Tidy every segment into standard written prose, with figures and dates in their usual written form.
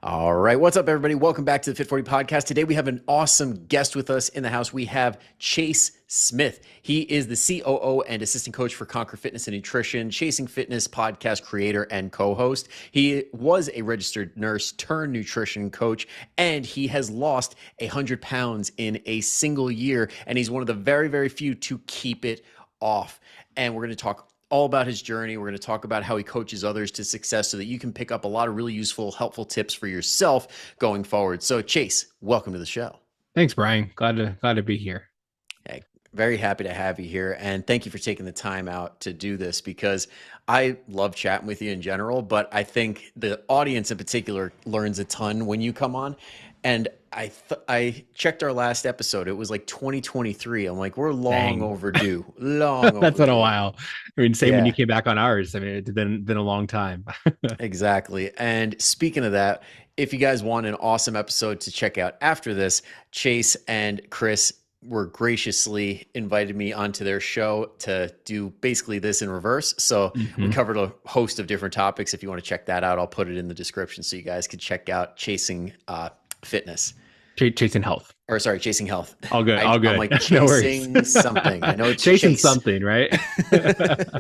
All right. What's up, everybody? Welcome back to the Fit40 Podcast. Today, we have an awesome guest with us in the house. We have Chase Smith. He is the COO and assistant coach for Conquer Fitness and Nutrition, Chasing Fitness podcast creator and co-host. He was a registered nurse turned nutrition coach, and he has lost 100 pounds in a single year. And he's one of the very, very few to keep it off. And we're going to talk all about his journey. We're going to talk about how he coaches others to success so that you can pick up a lot of really useful, helpful tips for yourself going forward. So Chase, welcome to the show. Thanks, Brian. Glad to be here. Hey, very happy to have you here. And thank you for taking the time out to do this, because I love chatting with you in general, but I think the audience in particular learns a ton when you come on. And I checked our last episode. It was like 2023. I'm like, we're long overdue. Long overdue. That's been a while. I mean, same when you came back on ours. I mean, it's been a long time. Exactly. And speaking of that, if you guys want an awesome episode to check out after this, Chase and Chris were graciously invited me onto their show to do basically this in reverse. So we covered a host of different topics. If you want to check that out, I'll put it in the description so you guys could check out Chasing Fitness. Chasing health. Or sorry, Chasing health. All good. All good. I'm like chasing something. I know it's chasing something, right?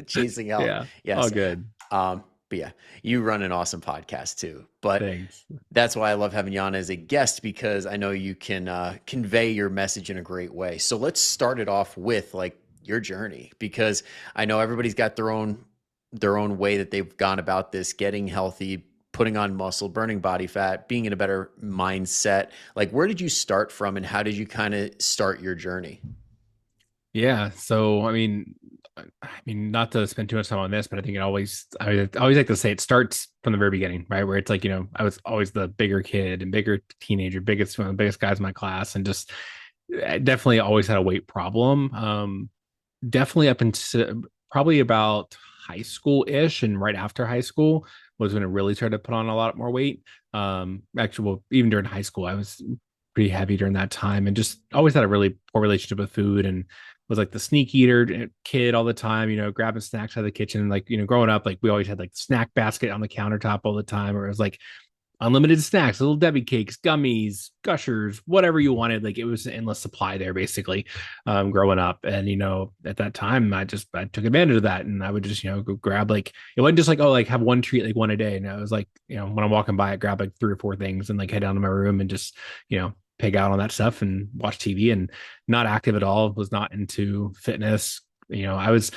Chasing health. Yeah. Yes. All good. But yeah, you run an awesome podcast too. But thanks. That's why I love having you on as a guest, because I know you can convey your message in a great way. So let's start it off with like your journey, because I know everybody's got their own way that they've gone about this, getting healthy, putting on muscle, burning body fat, being in a better mindset. Like, where did you start from, and how did you kind of start your journey? Yeah. So, I mean, not to spend too much time on this, but I think I always like to say it starts from the very beginning, right? Where it's like, I was always the bigger kid and bigger teenager, one of the biggest guys in my class, and just I definitely always had a weight problem. Definitely up until probably about high school-ish, and right after high school was when it really started to put on a lot more weight. Actually, well, even during high school, I was pretty heavy during that time, and just always had a really poor relationship with food, and was like the sneak eater kid all the time, grabbing snacks out of the kitchen. Like, growing up, like we always had like the snack basket on the countertop all the time, or it was like unlimited snacks, little Debbie cakes, gummies, gushers, whatever you wanted. Like, it was an endless supply there, basically, growing up. And, at that time, I took advantage of that. And I would just, go grab, like, it wasn't just like, oh, like have one treat, like one a day. And I was like, when I'm walking by, I grab like 3 or 4 things and like head down to my room and just, pig out on that stuff and watch TV, and not active at all. Was not into fitness. I was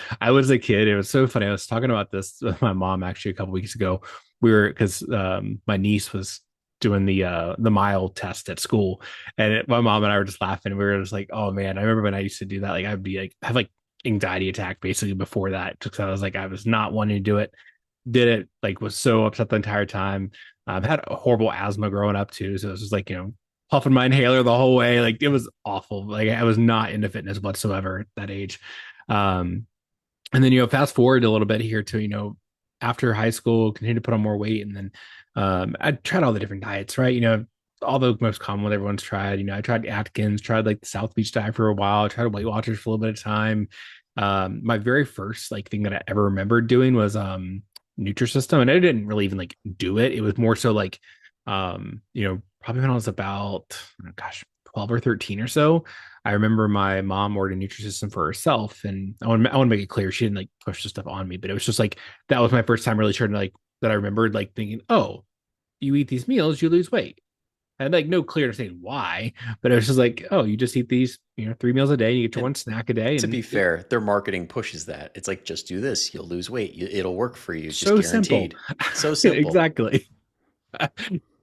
a kid. It was so funny. I was talking about this with my mom actually a couple weeks ago. Because my niece was doing the mile test at school, and my mom and I were just laughing. We were just like, oh man, I remember when I used to do that. Like, I'd be like, have like anxiety attack basically before that, because I was like, I was not wanting to do it. Did it, like, was so upset the entire time. I've had a horrible asthma growing up too, so it was just like, puffing my inhaler the whole way. Like, it was awful. Like, I was not into fitness whatsoever at that age. And then, fast forward a little bit here to, after high school, continued to put on more weight. And then I tried all the different diets, right? All the most common what everyone's tried. I tried Atkins, tried like the South Beach diet for a while, tried Weight Watchers for a little bit of time. My very first like thing that I ever remember doing was Nutrisystem. And I didn't really even like do it. It was more so like, probably when I was about, 12 or 13 or so. I remember my mom ordered a Nutrisystem for herself, and I want to make it clear, she didn't like push the stuff on me, but it was just like, that was my first time really trying to like, that I remembered like thinking, oh, you eat these meals, you lose weight. I had like no clear understanding why, but it was just like, oh, you just eat these, 3 meals a day, you get your one snack a day. To be fair, their marketing pushes that. It's like, just do this, you'll lose weight. It'll work for you. So just guaranteed. Simple. So simple. Exactly.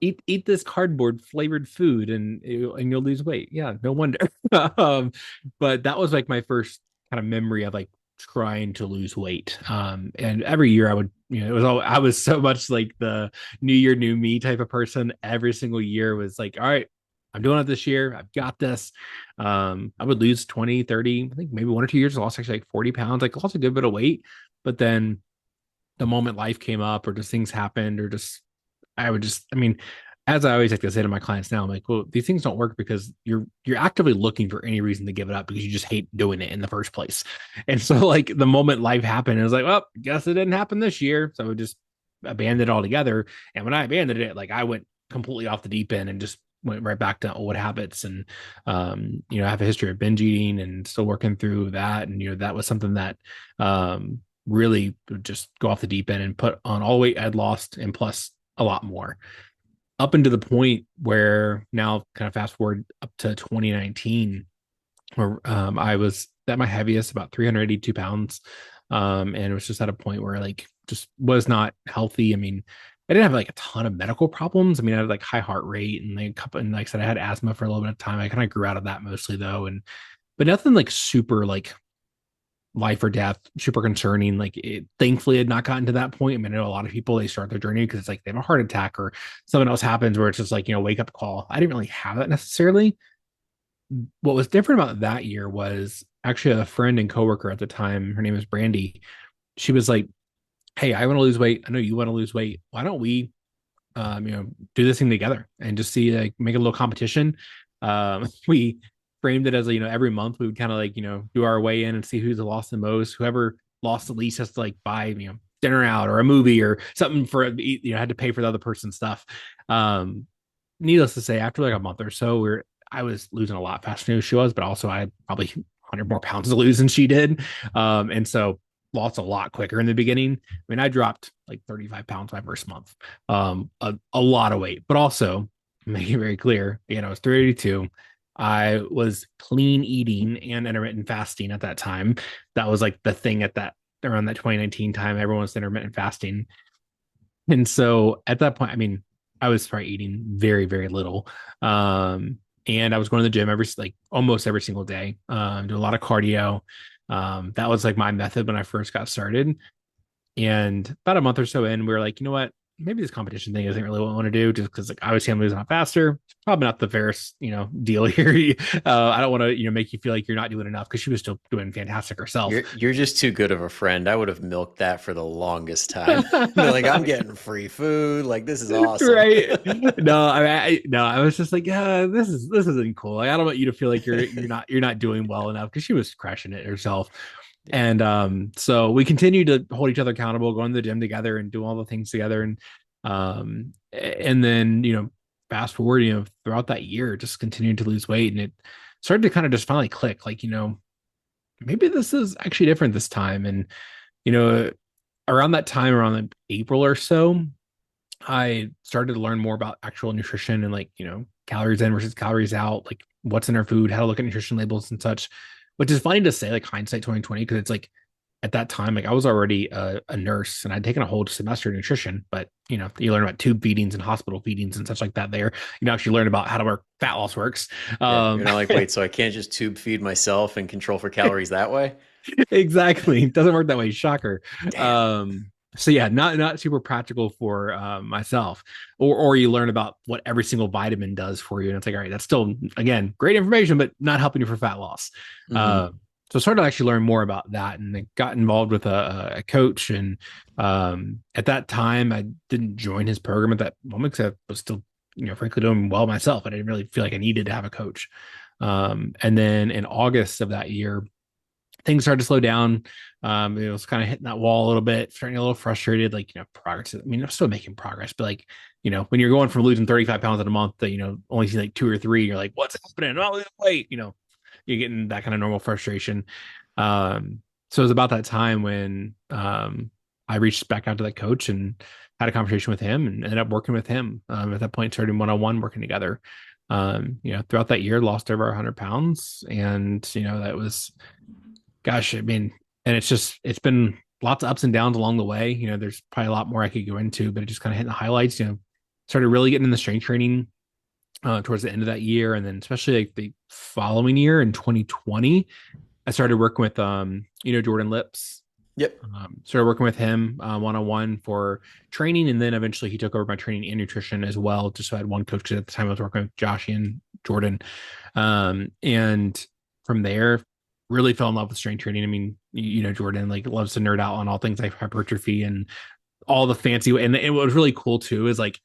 Eat this cardboard flavored food and you'll lose weight. Yeah, no wonder. But that was like my first kind of memory of like trying to lose weight. And every year I would, I was so much like the new year, new me type of person. Every single year was like, all right, I'm doing it this year. I've got this. I would lose 20, 30, I think maybe 1 or 2 years, I lost actually like 40 pounds, like lost a good bit of weight. But then the moment life came up, or just things happened, or just, as I always like to say to my clients now, I'm like, well, these things don't work because you're actively looking for any reason to give it up, because you just hate doing it in the first place. And so like the moment life happened, it was like, well, guess it didn't happen this year. So I would just abandon it altogether. And when I abandoned it, like I went completely off the deep end and just went right back to old habits. And I have a history of binge eating and still working through that. And that was something that really would just go off the deep end and put on all the weight I'd lost and plus a lot more. Up into the point where now, kind of fast forward up to 2019, where I was at my heaviest, about 382 pounds. And it was just at a point where like just was not healthy. I mean, I didn't have like a ton of medical problems. I mean, I had like high heart rate and like and like I said, I had asthma for a little bit of time. I kind of grew out of that mostly though. But nothing like super like life or death, super concerning. Like it thankfully had not gotten to that point. I mean, I know a lot of people, they start their journey because it's like they have a heart attack or something else happens where it's just like, wake up call. I didn't really have that necessarily. What was different about that year was actually a friend and coworker at the time. Her name is Brandy. She was like, "Hey, I want to lose weight. I know you want to lose weight. Why don't we, do this thing together and just see, like, make a little competition?" We framed it as, every month we would kind of like, do our way in and see who's lost the most. Whoever lost the least has to like buy, dinner out or a movie or something for, had to pay for the other person's stuff. Needless to say, after like a month or so, I was losing a lot faster than she was, but also I had probably 100 more pounds to lose than she did. And so lost a lot quicker in the beginning. I mean, I dropped like 35 pounds my first month, a lot of weight, but also make it very clear, I was 382. I was clean eating and intermittent fasting at that time. That was like the thing at that around that 2019 time. Everyone was intermittent fasting. And so at that point, I mean, I was probably eating very, very little. And I was going to the gym almost every single day, do a lot of cardio. That was like my method when I first got started. And about a month or so in, we were like, you know what? Maybe this competition thing isn't really what I want to do, just because like obviously I'm losing out faster. It's probably not the fairest, deal here. I don't want to, make you feel like you're not doing enough because she was still doing fantastic herself. You're just too good of a friend. I would have milked that for the longest time. Be like, I'm getting free food. Like, this is awesome. Right. No, I was just like, yeah, this isn't cool. Like, I don't want you to feel like you're not doing well enough, because she was crushing it herself. And so we continued to hold each other accountable, going to the gym together and do all the things together. And then, fast forward, throughout that year, just continued to lose weight. And it started to kind of just finally click, like, maybe this is actually different this time. And, around that time, around like April or so, I started to learn more about actual nutrition and like, calories in versus calories out, like what's in our food, how to look at nutrition labels and such, which is funny to say, like hindsight 2020, because it's like at that time, like I was already a nurse and I'd taken a whole semester of nutrition, but you learn about tube feedings and hospital feedings and such like that there. You actually learn about how to work fat loss works. Yeah, you're not like, wait, so I can't just tube feed myself and control for calories that way? Exactly. It doesn't work that way. Shocker. Damn. So yeah, not super practical for myself. Or you learn about what every single vitamin does for you, and it's like, all right, that's still, again, great information, but not helping you for fat loss. Mm-hmm. So I started to actually learn more about that, and I got involved with a coach. And at that time, I didn't join his program at that moment because I was still, frankly, doing well myself. I didn't really feel like I needed to have a coach. And then in August of that year, things started to slow down. It was kind of hitting that wall a little bit, starting a little frustrated, like, progress. I mean, I'm still making progress, but like, when you're going from losing 35 pounds in a month to, only see like 2 or 3, you're like, what's happening? Oh, wait, you're getting that kind of normal frustration. So it was about that time when I reached back out to that coach and had a conversation with him and ended up working with him. At that point, started one-on-one working together. Throughout that year, lost over 100 pounds. And, that was, gosh, I mean, and it's been lots of ups and downs along the way. There's probably a lot more I could go into, but it just kind of hitting the highlights, started really getting in the strength training towards the end of that year. And then especially like the following year in 2020, I started working with, Jordan Lips. Yep. Started working with him one-on-one for training. And then eventually he took over my training and nutrition as well. Just so I had one coach, because at the time I was working with Josh and Jordan. And from there, really fell in love with strength training. I mean, Jordan like loves to nerd out on all things like hypertrophy and all the fancy. And what was really cool too is like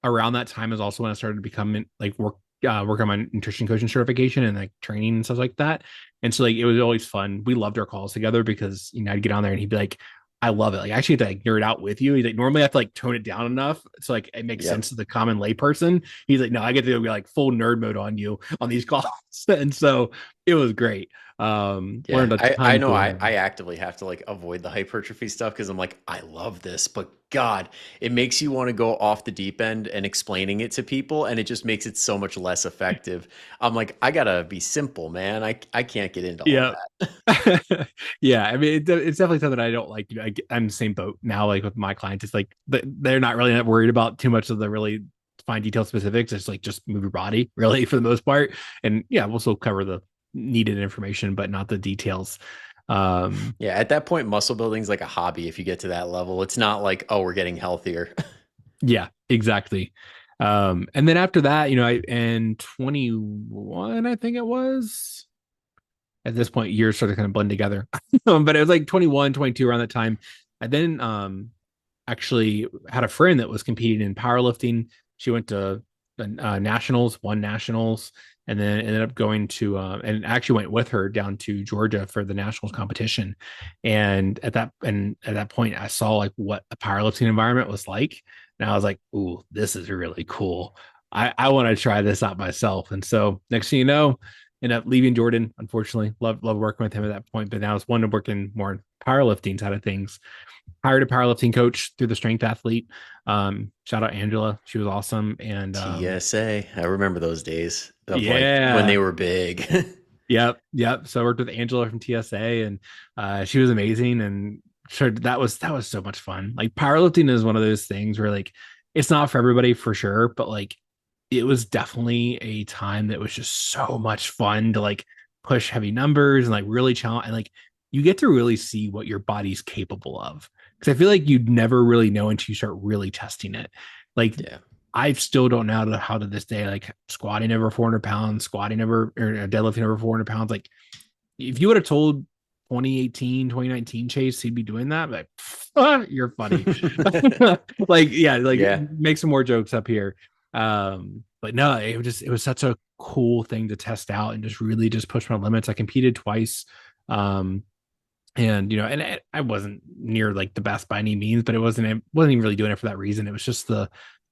around that time is also when I started to become like work on my nutrition coaching certification and like training and stuff like that. And so like it was always fun. We loved our calls together because I'd get on there and he'd be like, I love it. Like I actually have to like nerd out with you. He's like, normally I have to like tone it down enough so like it makes sense Yep. to the common layperson. He's like, no, I get to be like full nerd mode on you on these calls. And so it was great. Yeah, Learned a I ton know through I him. actively have to like avoid the hypertrophy stuff because I'm like, I love this, but God, it makes you want to go off the deep end and explaining it to people, and it just makes it so much less effective. I'm like, I gotta be simple, man. I can't get into all Yeah. that. Yeah, I mean, it's definitely something I don't like. I'm the same boat now, like with my clients. It's like they're not really not worried about too much of the really fine detail specifics. It's like just move your body, really, for the most part. And yeah, we'll still cover the needed information, but not the details. Um, Yeah, at that point, muscle building is like a hobby. If you get to that level, it's not like, oh, we're getting healthier. yeah, exactly. And then after that, I in 21, I think it was. At this point, years sort of kind of blend together. But it was like 21, 22 around that time. I then actually had a friend that was competing in powerlifting. She went to nationals, won nationals, and then ended up going to and actually went with her down to Georgia for the nationals competition. And at that point, I saw like what a powerlifting environment was like, and I was like, "Ooh, this is really cool. I want to try this out myself." And so next thing you know, ended up leaving Jordan. Unfortunately, love working with him at that point, but now I was one to working more powerlifting side of things. Hired a powerlifting coach through the strength athlete. Shout out Angela. She was awesome. And TSA, I remember those days of like when they yeah, were big. yep. So I worked with Angela from TSA and she was amazing. And sure, that was so much fun. Like powerlifting is one of those things where like it's not for everybody for sure, but like it was definitely a time that was just so much fun to like push heavy numbers and like really challenge and like you get to really see what your body's capable of. Because I feel like you'd never really know until you start really testing it. Like Yeah. I still don't know how to this day, like squatting over 400 pounds, squatting over or deadlifting over 400 pounds. Like if you would have told 2018, 2019 Chase he'd be doing that, like you're funny. Like, yeah, like Yeah. make some more jokes up here. But no, it was such a cool thing to test out and just really just push my limits. I competed twice. Um, and I wasn't near like the best by any means, but it wasn't even really doing it for that reason. It was just the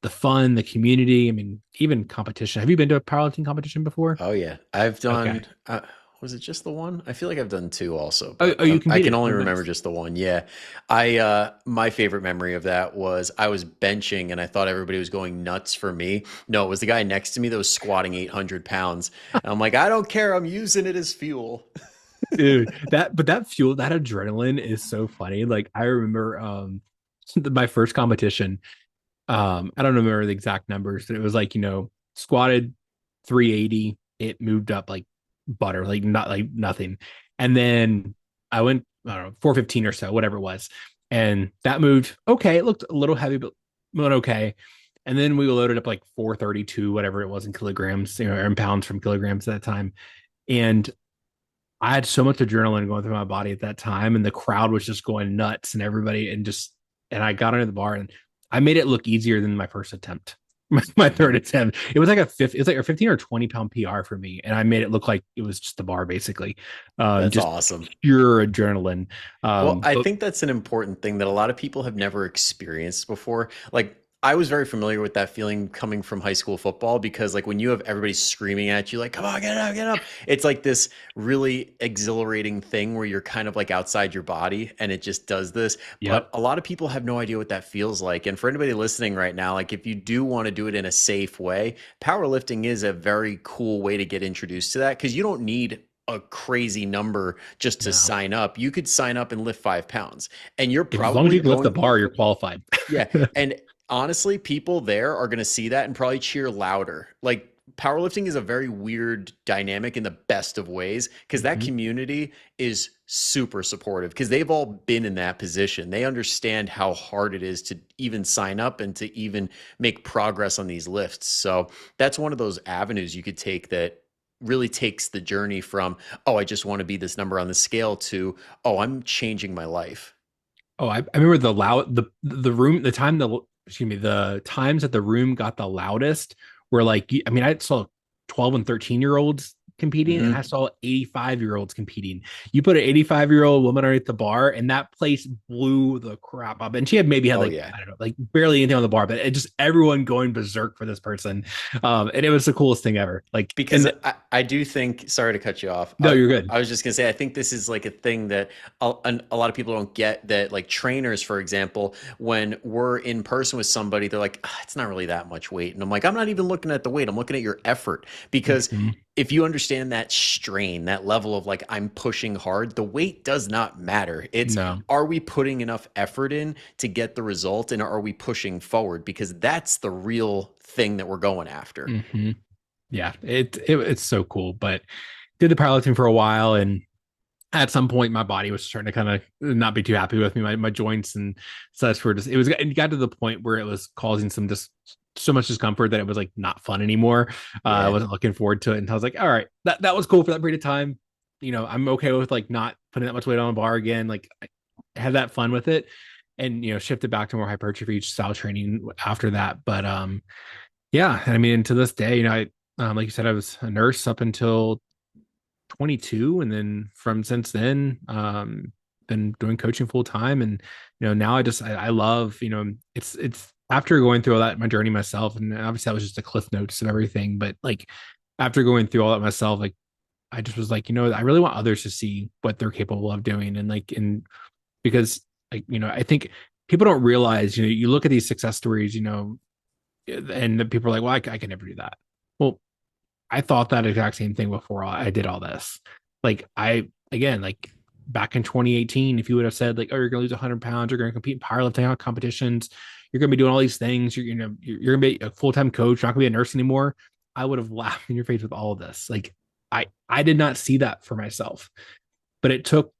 fun, the community. I mean, even competition. Have you been to a powerlifting competition before? Oh yeah, I've Okay. done. Was it just the one? I feel like I've done two also, Oh, but you I can competed. only Oh, remember nice. just the one. Yeah, I my favorite memory of that was I was benching and I thought everybody was going nuts for me. No, it was the guy next to me that was squatting 800 pounds. And I'm like, I don't care. I'm using it as fuel. Dude, that fuel, that adrenaline is so funny. Like I remember my first competition. I don't remember the exact numbers, but it was like, squatted 380, it moved up like butter, like not like nothing. And then I went, I don't know, 415 or so, whatever it was. And that moved okay. It looked a little heavy, but went okay. And then we loaded up like 432, whatever it was in kilograms, or in pounds from kilograms at that time. And I had so much adrenaline going through my body at that time, and the crowd was just going nuts, and everybody, and I got under the bar, and I made it look easier than my first attempt, my third attempt. It was like it was like a 15 or 20 pound PR for me, and I made it look like it was just the bar, basically, That's just awesome. pure adrenaline. Well, I But think that's an important thing that a lot of people have never experienced before. Like, I was very familiar with that feeling coming from high school football because, like, when you have everybody screaming at you, like, come on, get up, get up, it's like this really exhilarating thing where you're kind of like outside your body and it just does this. But yep, a lot of people have no idea what that feels like. And for anybody listening right now, like, if you do want to do it in a safe way, powerlifting is a very cool way to get introduced to that because you don't need a crazy number just to no, sign up. You could sign up and lift 5 pounds, and you're if as long as probably you can lift the going, bar, you're qualified. yeah. And honestly, people there are going to see that and probably cheer louder. Like, powerlifting is a very weird dynamic in the best of ways because that Mhm. community is super supportive because they've all been in that position. They understand how hard it is to even sign up and to even make progress on these lifts. So that's one of those avenues you could take that really takes the journey from, oh, I just want to be this number on the scale to, oh, I'm changing my life. Oh, I remember the room, the time the excuse me, the times that the room got the loudest were like, I mean, I saw 12 and 13-year-olds competing, and I Hmm. saw 85-year-olds competing. You put an 85-year-old woman underneath the bar, and that place blew the crap up. And she had maybe had Oh like, yeah. I don't know, like barely anything on the bar, but it just everyone going berserk for this person. And it was the coolest thing ever. Like in Because the I do think, sorry to cut you off. no, you're good. I was just gonna say, I think this is like a thing that a lot of people don't get, that like trainers, for example, when we're in person with somebody, they're like, "Ah, it's not really that much weight." And I'm like, I'm not even looking at the weight. I'm looking at your effort. Because Mhm. if you understand that strain, that level of like, I'm pushing hard, the weight does not matter. It's, No. are we putting enough effort in to get the result, and are we pushing forward? Because that's the real thing that we're going after. Hmm. Yeah, it's so cool. But did the powerlifting for a while, and at some point my body was starting to kind of not be too happy with me. My joints and such were just it got to the point where it was causing some just so much discomfort that it was like not fun anymore. I Yeah. wasn't looking forward to it. And I was like, all right, that was cool for that period of time. I'm okay with like not putting that much weight on a bar again. Like I had that fun with it, and shifted back to more hypertrophy style training after that. But yeah, I mean, to this day, like you said, I was a nurse up until 22, and then from since then, been doing coaching full time. And now I love, it's after going through all that my journey myself, and obviously that was just a cliff notes of everything, but like after going through all that myself, like I just was like, I really want others to see what they're capable of doing. And like, because like, I think people don't realize, you look at these success stories, and the people are like, well, I can never do that. Well, I thought that exact same thing before I did all this. Like again, like back in 2018, if you would have said like, oh, you're going to lose 100 pounds, you're going to compete in powerlifting competitions, you're going to be doing all these things, you're going to be a full-time coach, not going to be a nurse anymore, I would have laughed in your face with all of this. Like I did not see that for myself, but it took,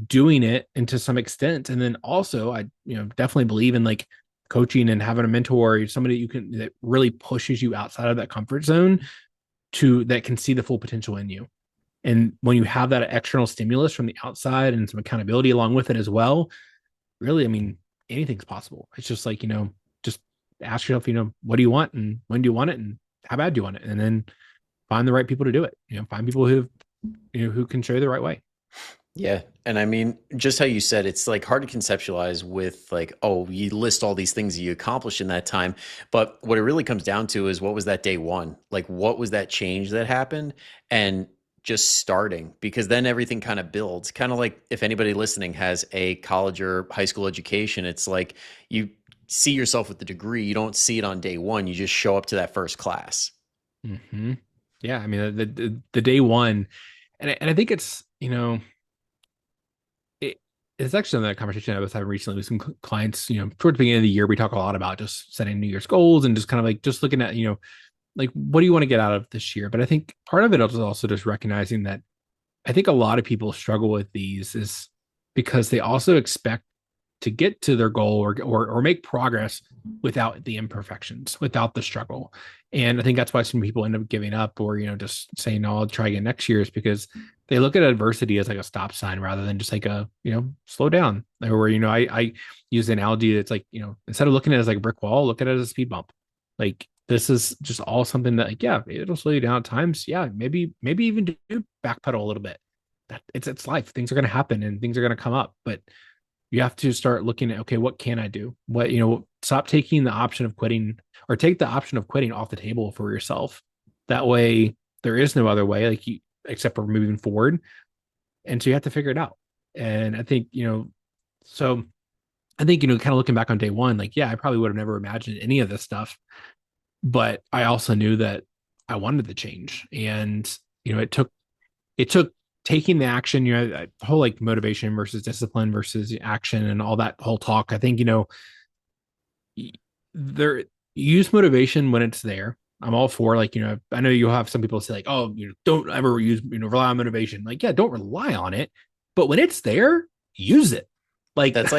doing it, and to some extent. And then also I, definitely believe in like coaching and having a mentor or somebody that really pushes you outside of that comfort zone, to that can see the full potential in you. And when you have that external stimulus from the outside and some accountability along with it as well, really, I mean, anything's possible. It's just like, just ask yourself, what do you want, and when do you want it, and how bad do you want it? And then find the right people to do it. Find people who can show you the right way. Yeah. And I mean, just how you said, it's like hard to conceptualize with like, oh, you list all these things you accomplished in that time. But what it really comes down to is, what was that day one? Like, what was that change that happened? And just starting, because then everything kind of builds. Kind of like if anybody listening has a college or high school education, it's like you see yourself with the degree. You don't see it on day one. You just show up to that first class. Mm-hmm. Yeah. I mean, the day one, and I think it's, it's actually another conversation I was having recently with some clients. Towards the beginning of the year, we talk a lot about just setting New Year's goals and just kind of like just looking at, like what do you want to get out of this year? But I think part of it is also just recognizing that I think a lot of people struggle with these is because they also expect to get to their goal or make progress without the imperfections, without the struggle. And I think that's why some people end up giving up, or just saying, no, I'll try again next year, is because they look at adversity as like a stop sign rather than just like a, slow down. Or I use the analogy that's like, instead of looking at it as like a brick wall, look at it as a speed bump. Like this is just all something that, like, yeah, it'll slow you down at times. Yeah, maybe even do backpedal a little bit. That it's life. Things are going to happen and things are going to come up, but you have to start looking at, okay, what can I do? Stop taking the option of quitting, or take the option of quitting off the table for yourself. That way there is no other way, like except for moving forward. And so you have to figure it out. And I think, so I think, kind of looking back on day one, like, yeah, I probably would have never imagined any of this stuff, but I also knew that I wanted the change. And, it took taking the action, the whole like motivation versus discipline versus action and all that whole talk. I think, there use motivation when it's there. I'm all for, like, I know you'll have some people say like, oh, don't ever use, rely on motivation. Like, yeah, don't rely on it, but when it's there, use it. Like, That's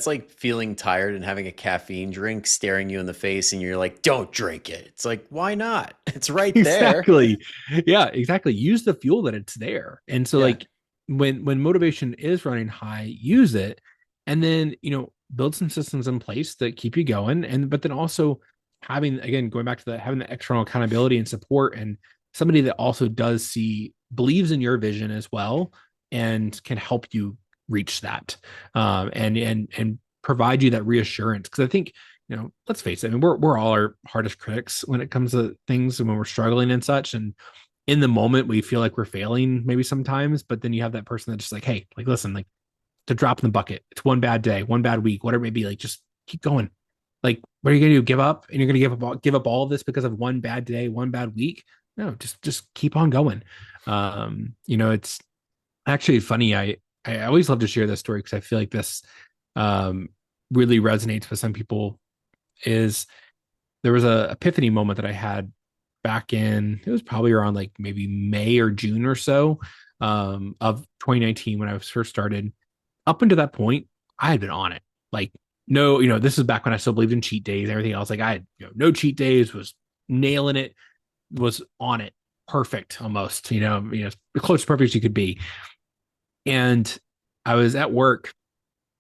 like feeling tired and having a caffeine drink staring you in the face, and you're like, don't drink it. It's like, why not? It's right there. exactly. Yeah, exactly. Use the fuel that it's there. And so Yeah. like when motivation is running high, use it. And then, build some systems in place that keep you going. And but then also having, again, going back to having the external accountability and support, and somebody that also believes in your vision as well, and can help you reach that, and provide you that reassurance. Because I think, let's face it, I mean, we're all our hardest critics when it comes to things and when we're struggling and such. And in the moment, we feel like we're failing maybe sometimes, but then you have that person that's just like, hey, like, listen, like, to drop in the bucket. It's one bad day, one bad week, whatever it may be. Like, just keep going. Like, what are you going to do? Give up? And you're going to give up all of this because of one bad day, one bad week? No, just keep on going. It's actually funny. I always love to share this story because I feel like this um, really resonates with some people. Is there was a epiphany moment that I had back in, it was probably around like maybe May or June or so, of 2019 when I was first started. Up until that point, I had been on it. Like, no, this is back when I still believed in cheat days and everything else. Like, I had, no cheat days, was nailing it, was on it, perfect almost, as close to perfect as you could be. And I was at work.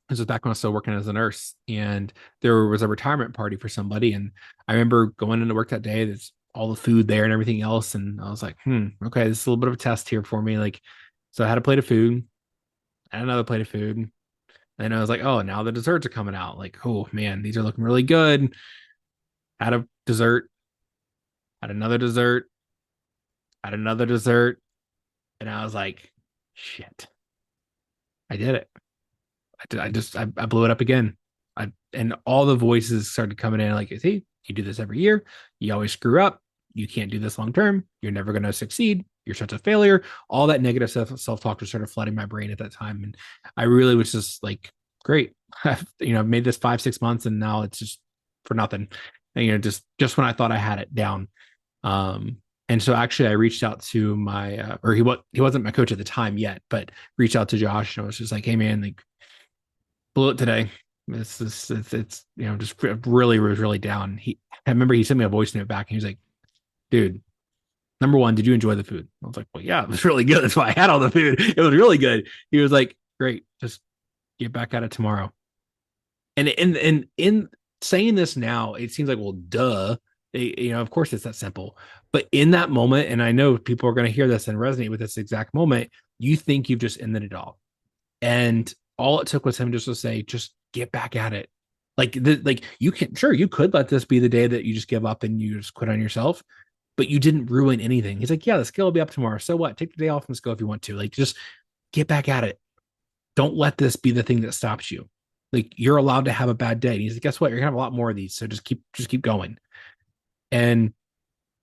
This was back when I was still working as a nurse, and there was a retirement party for somebody. And I remember going into work that day. There's all the food there and everything else, and I was like, okay, this is a little bit of a test here for me. Like, so I had a plate of food, and another plate of food, and I was like, oh, now the desserts are coming out. Like, oh man, these are looking really good. Had a dessert, had another dessert, had another dessert, and I was like, shit, I did it. I blew it up again. And all the voices started coming in like, hey, you do this every year. You always screw up. You can't do this long term. You're never going to succeed. You're such a failure. All that negative self-talk just started flooding my brain at that time. And I really was just like, great. I've made this 5-6 months, and now it's just for nothing. And, just when I thought I had it down. And so actually I reached out to my, or he wasn't my coach at the time yet, but reached out to Josh, and I was just like, hey man, like, blew it today. It's just really was really down. I remember he sent me a voice note back, and he was like, dude, number one, did you enjoy the food? I was like, well, yeah, it was really good. That's why I had all the food. It was really good. He was like, great, just get back at it tomorrow. And in saying this now, it seems like, well, duh. Of course it's that simple. But in that moment, and I know people are going to hear this and resonate with this exact moment, you think you've just ended it all. And all it took was him just to say, just get back at it. Like, you could let this be the day that you just give up and you just quit on yourself, but you didn't ruin anything. He's like, yeah, the scale will be up tomorrow. So what? Take the day off from school if you want to. Like, just get back at it. Don't let this be the thing that stops you. Like, you're allowed to have a bad day. And he's like, guess what? You're gonna have a lot more of these. So just keep going. And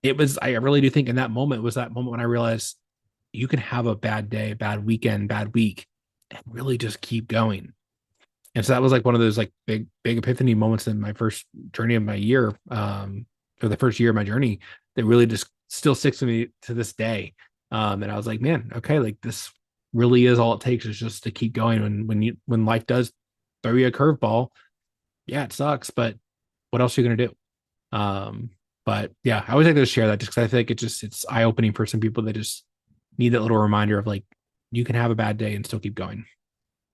I really do think in that moment was that moment when I realized you can have a bad day, bad weekend, bad week, and really just keep going. And so that was like one of those like big epiphany moments in my first journey of my year, or the first year of my journey, that really just still sticks with me to this day. And I was like, man, okay, like, this really is all it takes, is just to keep going. When life does throw you a curveball, yeah, it sucks, but what else are you gonna do? But yeah, I always like to share that just because I feel like it's eye opening for some people that just need that little reminder of like, you can have a bad day and still keep going.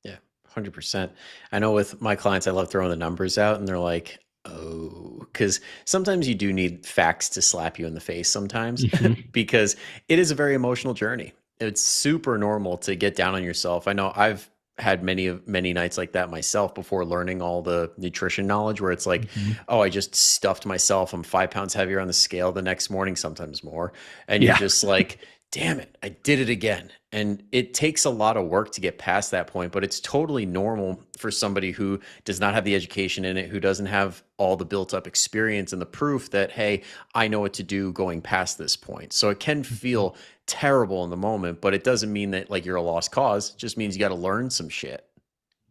Yeah, 100%. I know with my clients, I love throwing the numbers out, and they're like, oh, because sometimes you do need facts to slap you in the face sometimes, Mhm. because it is a very emotional journey. It's super normal to get down on yourself. I know I've had many nights like that myself before learning all the nutrition knowledge, where it's like, Mhm. oh, I just stuffed myself. I'm 5 pounds heavier on the scale the next morning, sometimes more. And you're Yeah. just like, damn it, I did it again. And it takes a lot of work to get past that point, but it's totally normal for somebody who does not have the education in it, who doesn't have all the built up experience and the proof that, hey, I know what to do going past this point. So it can Mhm. feel terrible in the moment, but it doesn't mean that like you're a lost cause. It just means you got to learn some shit.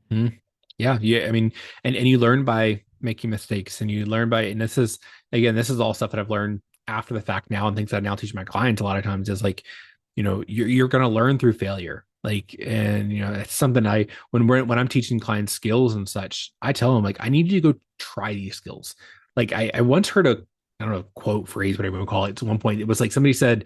Mhm. Yeah. Yeah. I mean, and you learn by making mistakes, and you learn by, and this is all stuff that I've learned after the fact now, and things that I now teach my clients a lot of times is like, you're going to learn through failure. Like, and it's something when I'm teaching clients skills and such, I tell them like, I need you to go try these skills. Like, I once heard I don't know, quote, phrase, whatever you call it. At one point, it was like somebody said,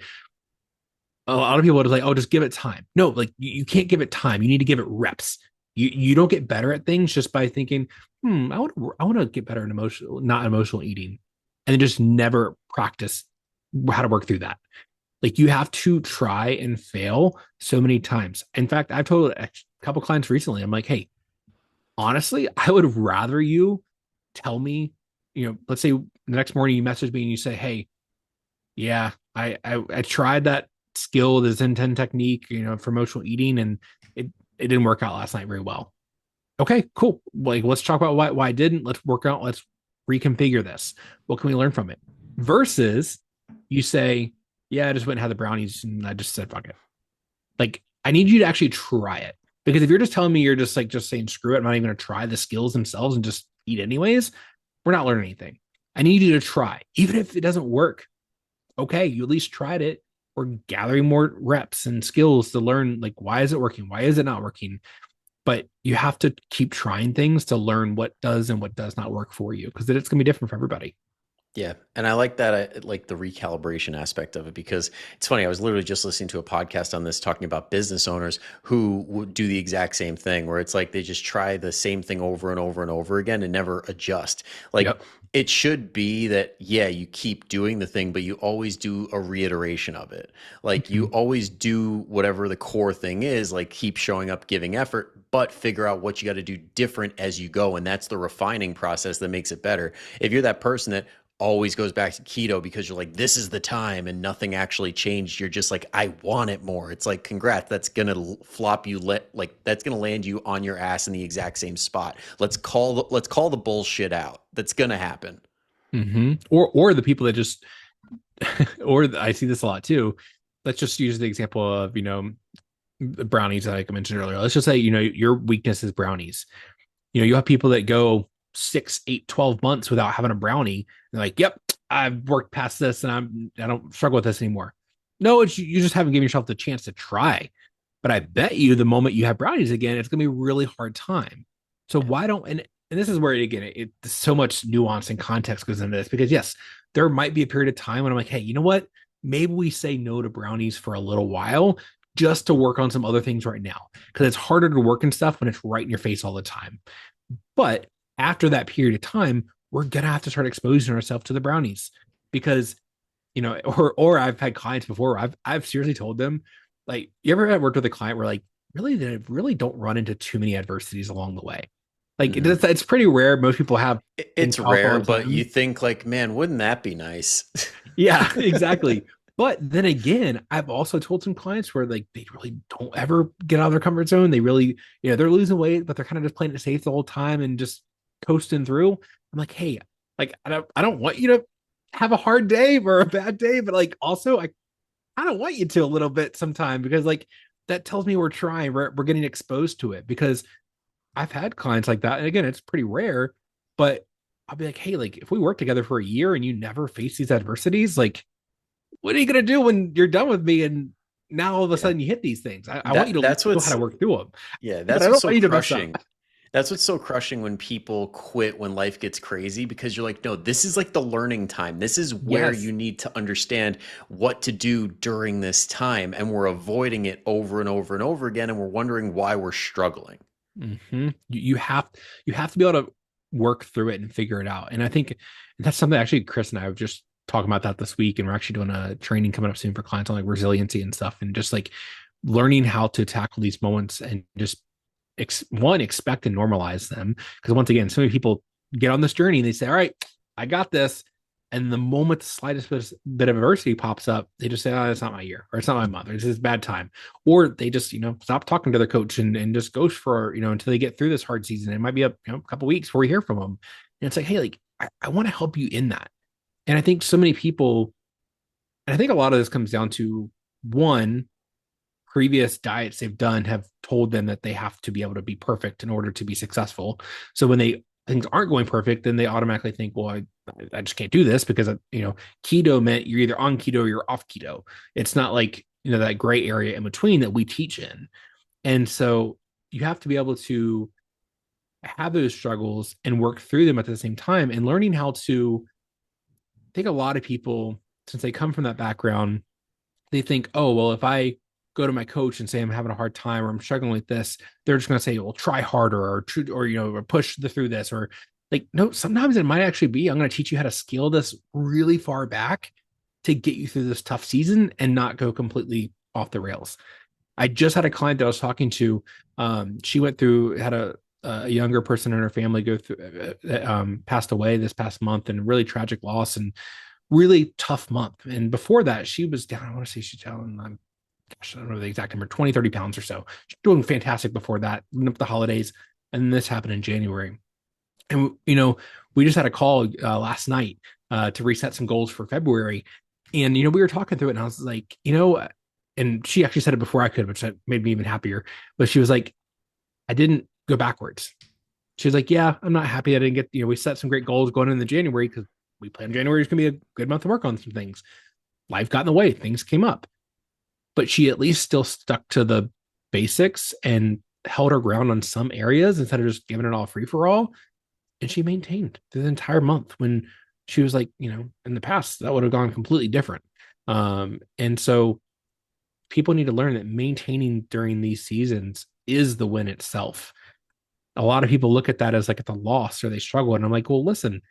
a lot of people are like, oh, just give it time. No, like, you can't give it time. You need to give it reps. You don't get better at things just by thinking, I want to get better in not emotional eating, and then just never practice how to work through that. Like you have to try and fail so many times. In fact, I've told a couple clients recently, I'm like, hey, honestly, I would rather you tell me, let's say the next morning you message me and you say, hey, yeah, I tried that skill, the Zen 10 technique, for emotional eating, and it didn't work out last night very well. Okay, cool. Like let's talk about why I didn't. Let's work out, let's reconfigure this. What can we learn from it? Versus you say, yeah, I just went and had the brownies and I just said fuck it. Like I need you to actually try it. Because if you're just telling me you're just saying screw it, I'm not even gonna try the skills themselves and just eat anyways, we're not learning anything. I need you to try. Even if it doesn't work, okay, you at least tried it. We're gathering more reps and skills to learn like why is it working? Why is it not working? But you have to keep trying things to learn what does and what does not work for you, because then it's going to be different for everybody. Yeah. And I like that. I like the recalibration aspect of it because it's funny. I was literally just listening to a podcast on this talking about business owners who would do the exact same thing where it's like they just try the same thing over and over and over again and never adjust. Like Yep. it should be that, yeah, you keep doing the thing, but you always do a reiteration of it. Like you Mhm. always do whatever the core thing is, like keep showing up, giving effort, but figure out what you got to do different as you go. And that's the refining process that makes it better. If you're that person that always goes back to keto because you're like, this is the time and nothing actually changed. You're just like, I want it more. It's like, congrats. That's going to flop you. That's going to land you on your ass in the exact same spot. Let's call the bullshit out. That's going to happen. Or the people that just I see this a lot too. Let's just use the example of, the brownies that I mentioned earlier. Let's just say, your weakness is brownies. You have people that go 6, 8, 12 months without having a brownie. They're like, yep, I've worked past this and I don't struggle with this anymore. No, it's you just haven't given yourself the chance to try. But I bet you the moment you have brownies again, it's gonna be a really hard time. So Yeah. why don't and this is where again so much nuance and context goes into this, because yes, there might be a period of time when I'm like, hey, you know what? Maybe we say no to brownies for a little while just to work on some other things right now. Because it's harder to work and stuff when it's right in your face all the time. But after that period of time, we're gonna have to start exposing ourselves to the brownies because or I've had clients before where I've seriously told them, like, you ever had worked with a client where like really they really don't run into too many adversities along the way. Like Mhm. it's pretty rare. Most people have It's things pop up all rare, the but you time. think like, man, wouldn't that be nice? Yeah, exactly. But then again, I've also told some clients where like they really don't ever get out of their comfort zone. They really, they're losing weight, but they're kind of just playing it safe the whole time and just coasting through. I'm like, hey, like I don't want you to have a hard day or a bad day, but like also I don't want you to a little bit sometime, because like that tells me we're trying, we're getting exposed to it. Because I've had clients like that. And again, it's pretty rare, but I'll be like, hey, like if we work together for a year and you never face these adversities, like what are you gonna do when you're done with me? And now all of a Yeah. sudden you hit these things. I want you That to that's know how what's to work through them, Yeah, but that's I what's don't so want you to mess up. crushing. That's what's so crushing when people quit when life gets crazy because you're like, no, this is like the learning time. This is where you Yes. need to understand what to do during this time. And we're avoiding it over and over and over again. And we're wondering why we're struggling. You have to be able to work through it and figure it out. And I think that's something actually Chris and I have just talking about that this week. And we're actually doing a training coming up soon for clients on like resiliency and stuff, and just like learning how to tackle these moments and just expect and normalize them. Because once again, so many people get on this journey and they say, all right, I got this. And the moment the slightest bit of adversity pops up, they just say, oh, it's not my year, or it's not my month, or it's this bad time. Or they just, stop talking to their coach and just ghost for, until they get through this hard season. It might be a couple weeks before we hear from them. And it's like, hey, like, I want to help you in that. And I think so many people, and I think a lot of this comes down to one, previous diets they've done have told them that they have to be able to be perfect in order to be successful. So when things aren't going perfect, then they automatically think, well, I just can't do this because keto meant you're either on keto or you're off keto. It's not like that gray area in between that we teach in. And so you have to be able to have those struggles and work through them at the same time, and learning how to. I think a lot of people, since they come from that background, they think, oh, well, if I go to my coach and say I'm having a hard time or I'm struggling with this, they're just going to say, well, try harder, or push through this, or like, no, sometimes it might actually be, I'm going to teach you how to scale this really far back to get you through this tough season and not go completely off the rails. I just had a client that I was talking to. She went through, had a younger person in her family go through, passed away this past month, and really tragic loss and really tough month. And before that, she was down, I want to say she's down, gosh, I don't know the exact number, 20, 30 pounds or so. She's doing fantastic before that, up the holidays. And this happened in January. And, we just had a call last night to reset some goals for February. And, we were talking through it and I was like, and she actually said it before I could, which made me even happier. But she was like, I didn't go backwards. She was like, yeah, I'm not happy I didn't get, we set some great goals going into January because we planned January is going to be a good month to work on some things. Life got in the way. Things came up. But she at least still stuck to the basics and held her ground on some areas instead of just giving it all free for all. And she maintained through the entire month when she was like, in the past, that would have gone completely different. And so people need to learn that maintaining during these seasons is the win itself. A lot of people look at that as like at the loss or they struggle. And I'm like, well, listen,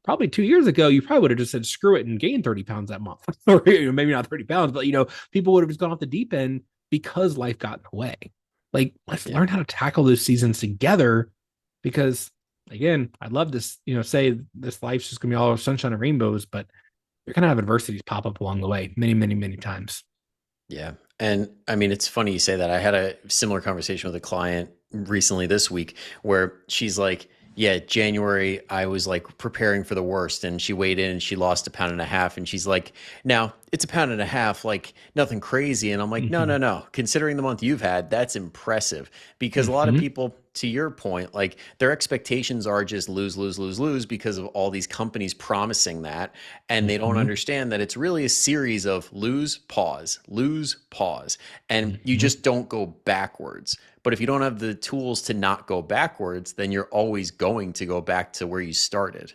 probably 2 years ago, you probably would have just said, screw it and gained 30 pounds that month. Or maybe not 30 pounds, but people would have just gone off the deep end because life got in the way. Like, let's learn how to tackle those seasons together because again, I'd love to, say this life's just gonna be all sunshine and rainbows, but you're gonna have adversities pop up along the way many, many, many times. Yeah. And I mean, it's funny you say that. I had a similar conversation with a client recently this week where she's like, yeah, January, I was like preparing for the worst and she weighed in and she lost 1.5 pounds. And she's like, now it's 1.5 pounds, like nothing crazy. And I'm like, no. Considering the month you've had, that's impressive because a lot of people, to your point, like their expectations are just lose because of all these companies promising that. And they don't understand that it's really a series of lose, pause. And you just don't go backwards. But if you don't have the tools to not go backwards, then you're always going to go back to where you started.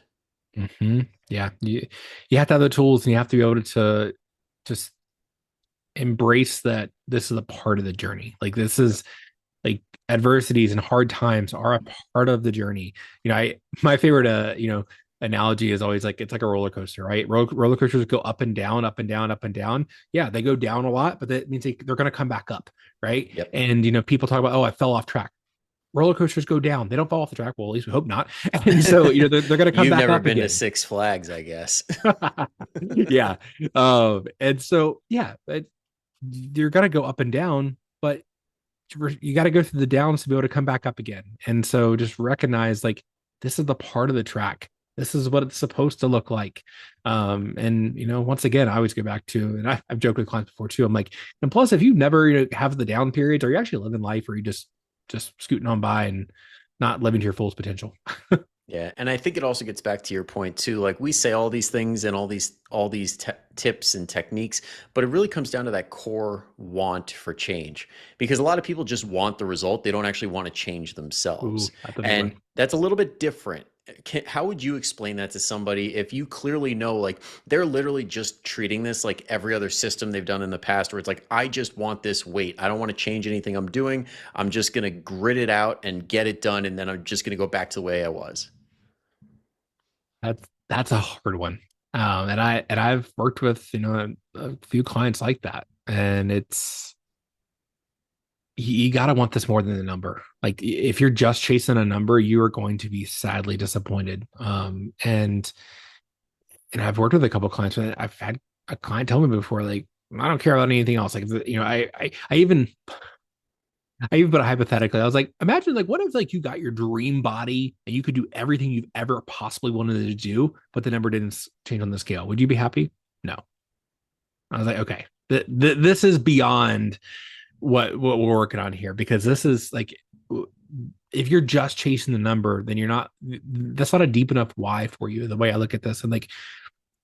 Yeah. You have to have the tools and you have to be able to just embrace that this is a part of the journey. Like this is like adversities and hard times are a part of the journey. My favorite, analogy is always like, it's like a roller coaster, right? Roller coasters go up and down, up and down, up and down. Yeah. They go down a lot, but that means they're going to come back up. Right. Yep. And, people talk about, oh, I fell off track. Roller coasters go down. They don't fall off the track. Well, at least we hope not. And so, they're going to come You've back never up been again. to Six Flags, I guess. Yeah. And so, yeah, you're going to go up and down, but you got to go through the downs to be able to come back up again. And so just recognize like, this is the part of the track. This is what it's supposed to look like. And once again, I always go back to, and I've joked with clients before too. I'm like, and plus if you never have the down periods, are you actually living life or are you just scooting on by and not living to your fullest potential? Yeah. And I think it also gets back to your point too. Like we say all these things and all these tips and techniques, but it really comes down to that core want for change because a lot of people just want the result. They don't actually want to change themselves. And that's a little bit different. How would you explain that to somebody if you clearly know, like they're literally just treating this like every other system they've done in the past where it's like, I just want this weight. I don't want to change anything I'm doing. I'm just going to grit it out and get it done. And then I'm just going to go back to the way I was. That's a hard one. And I've worked with, a few clients like that. And it's, you got to want this more than the number. Like if you're just chasing a number, you are going to be sadly disappointed. And I've worked with a couple of clients and I've had a client tell me before, like, I don't care about anything else. Like, I even put a hypothetically, I was like, imagine like, what if like you got your dream body and you could do everything you've ever possibly wanted to do, but the number didn't change on the scale. Would you be happy? No. I was like, okay, this is beyond what we're working on here, because this is like, if you're just chasing the number, then that's not a deep enough why for you, the way I look at this. And like,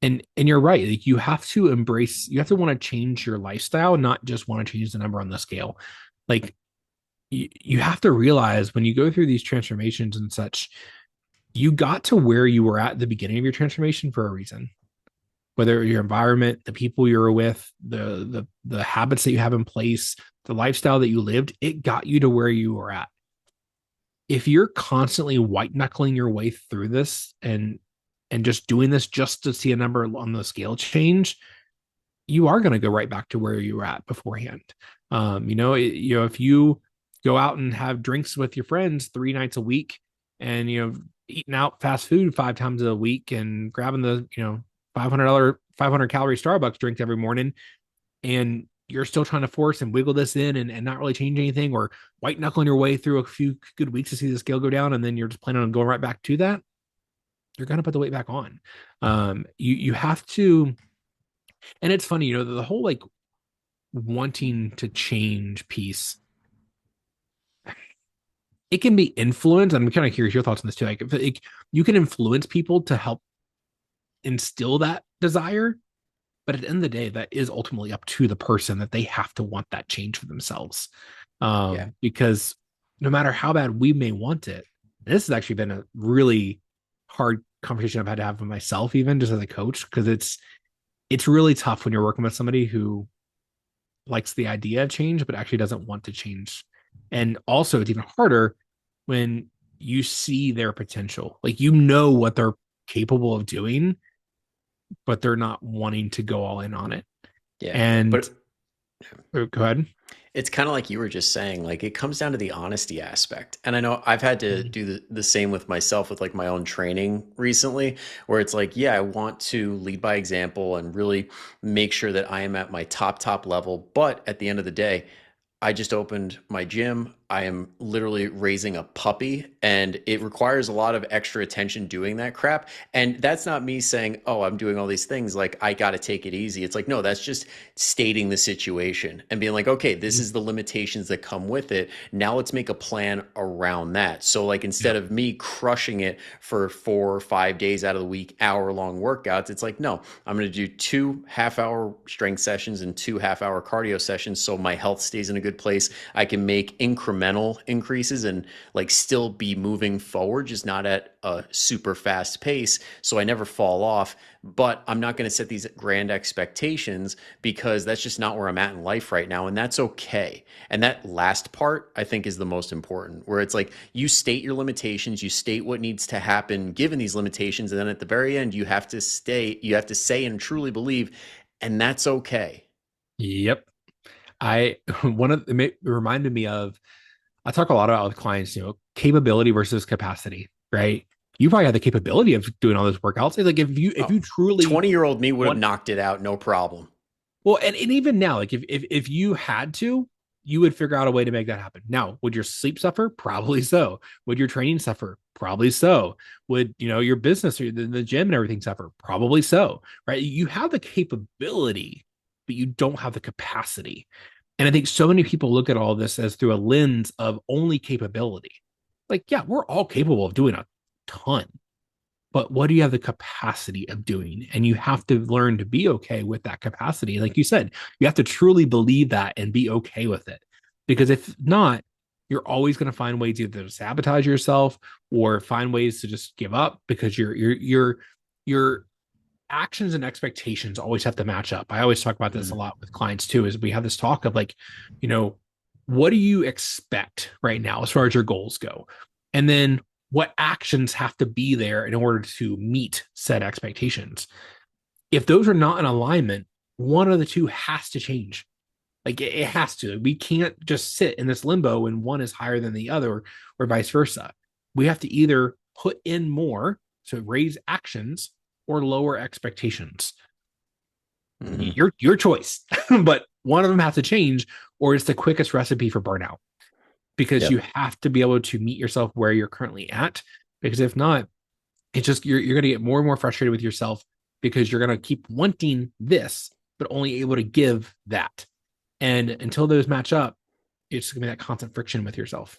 and you're right. Like you have to want to change your lifestyle, not just want to change the number on the scale. Like you have to realize when you go through these transformations and such, you got to where you were at the beginning of your transformation for a reason. Whether your environment, the people you're with, the habits that you have in place, the lifestyle that you lived, it got you to where you were at. If you're constantly white knuckling your way through this and just doing this just to see a number on the scale change, you are going to go right back to where you were at beforehand. If you go out and have drinks with your friends 3 nights a week, and eating out fast food 5 times a week, and grabbing the $500 500 calorie Starbucks drink every morning, and you're still trying to force and wiggle this in, and not really change anything, or white knuckling your way through a few good weeks to see the scale go down, and then you're just planning on going right back to that, you're going to put the weight back on. You have to. And it's funny, the whole like wanting to change piece, it can be influenced. I'm kind of curious your thoughts on this too. Like you can influence people to help instill that desire, but at the end of the day, that is ultimately up to the person, that they have to want that change for themselves. Yeah. Because no matter how bad we may want it, and this has actually been a really hard conversation I've had to have with myself, even just as a coach, because it's really tough when you're working with somebody who likes the idea of change, but actually doesn't want to change. And also, it's even harder when you see their potential. Like, what they're capable of doing, but they're not wanting to go all in on it. Yeah. And But go ahead. it's kind of like you were just saying, like it comes down to the honesty aspect. And I know I've had to do the same with myself with like my own training recently, where it's like, yeah, I want to lead by example and really make sure that I am at my top level. But at the end of the day, I just opened my gym. I am literally raising a puppy, and it requires a lot of extra attention doing that crap. And that's not me saying, oh, I'm doing all these things, like I got to take it easy. It's like, no, that's just stating the situation and being like, okay, this is the limitations that come with it. Now let's make a plan around that. So, like, instead Yeah. of me crushing it for 4 or 5 days out of the week, hour-long workouts, it's like, no, I'm going to do 2 half-hour strength sessions and 2 half-hour cardio sessions so my health stays in a good place. I can make incremental increases and like still be moving forward, just not at a super fast pace. So I never fall off, but I'm not going to set these grand expectations because that's just not where I'm at in life right now. And that's okay. And that last part, I think, is the most important, where it's like you state your limitations, you state what needs to happen given these limitations. And then at the very end, you have to say and truly believe, and that's okay. Yep. I one of it reminded me of, I talk a lot about with clients, capability versus capacity, right? You probably have the capability of doing all those workouts. Like if Oh, you truly 20-year-old me would have want, knocked it out, no problem. well, and even now, like if you had to, you would figure out a way to make that happen. Now, would your sleep suffer? Probably so. Would your training suffer? Probably so. Would your business or the gym and everything suffer? Probably so. Right? You have the capability, but you don't have the capacity. And I think so many people look at all this as through a lens of only capability. Like, yeah, we're all capable of doing a ton, but what do you have the capacity of doing? And you have to learn to be okay with that capacity. Like you said, you have to truly believe that and be okay with it. Because if not, you're always going to find ways either to sabotage yourself or find ways to just give up, because your actions and expectations always have to match up. I always talk about this a Mm. lot with clients too, is we have this talk of like, you know, what do you expect right now as far as your goals go? And then what actions have to be there in order to meet said expectations? If those are not in alignment, one of the two has to change. Like it has to. We can't just sit in this limbo when one is higher than the other, or vice versa. We have to either put in more, so raise actions, or lower expectations. Mhm. Your choice. But one of them has to change, or it's the quickest recipe for burnout, because you Yep. have to be able to meet yourself where you're currently at. Because if not, it's just you're going to get more and more frustrated with yourself, because you're going to keep wanting this, but only able to give that. And until those match up, it's going to be that constant friction with yourself.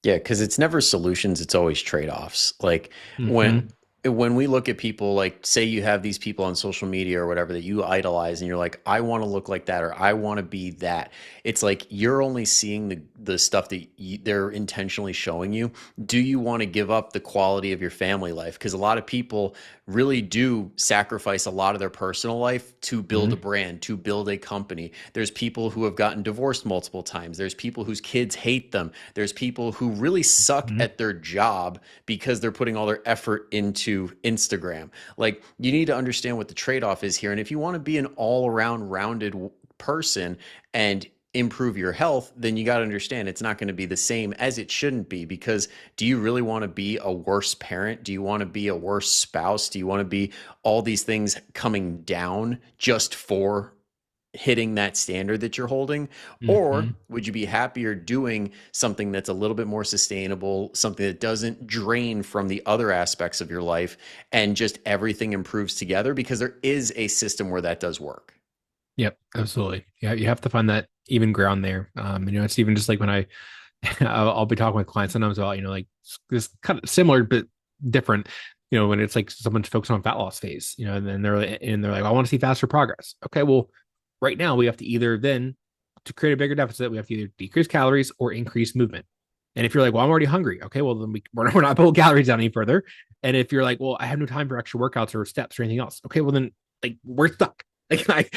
Yeah, because it's never solutions, it's always trade-offs. Like when Mm-hmm. when we look at people, like say you have these people on social media or whatever that you idolize and you're like, I want to look like that or I want to be that. It's like you're only seeing the stuff that they're intentionally showing you, do you want to give up the quality of your family life? Because a lot of people really do sacrifice a lot of their personal life to build a Mhm. brand, to build a company. There's people who have gotten divorced multiple times. There's people whose kids hate them. There's people who really suck Mhm. at their job because they're putting all their effort into Instagram. Like, you need to understand what the trade-off is here. And if you want to be an all-around rounded person and improve your health, then you got to understand it's not going to be the same, as it shouldn't be. Because do you really want to be a worse parent? Do you want to be a worse spouse? Do you want to be all these things coming down just for hitting that standard that you're holding? Or Mhm. would you be happier doing something that's a little bit more sustainable, something that doesn't drain from the other aspects of your life, and just everything improves together? Because there is a system where that does work. Yep, absolutely. Yeah, you have to find that even ground there. It's even just like when I'll be talking with clients sometimes about, like this kind of similar but different. When it's like someone's focused on fat loss phase, and then they're like, I want to see faster progress. Okay, well, right now we have to either then to create a bigger deficit, we have to either decrease calories or increase movement. And if you're like, well, I'm already hungry, okay, well then we're not pulling calories down any further. And if you're like, well, I have no time for extra workouts or steps or anything else, okay, well then like we're stuck. Like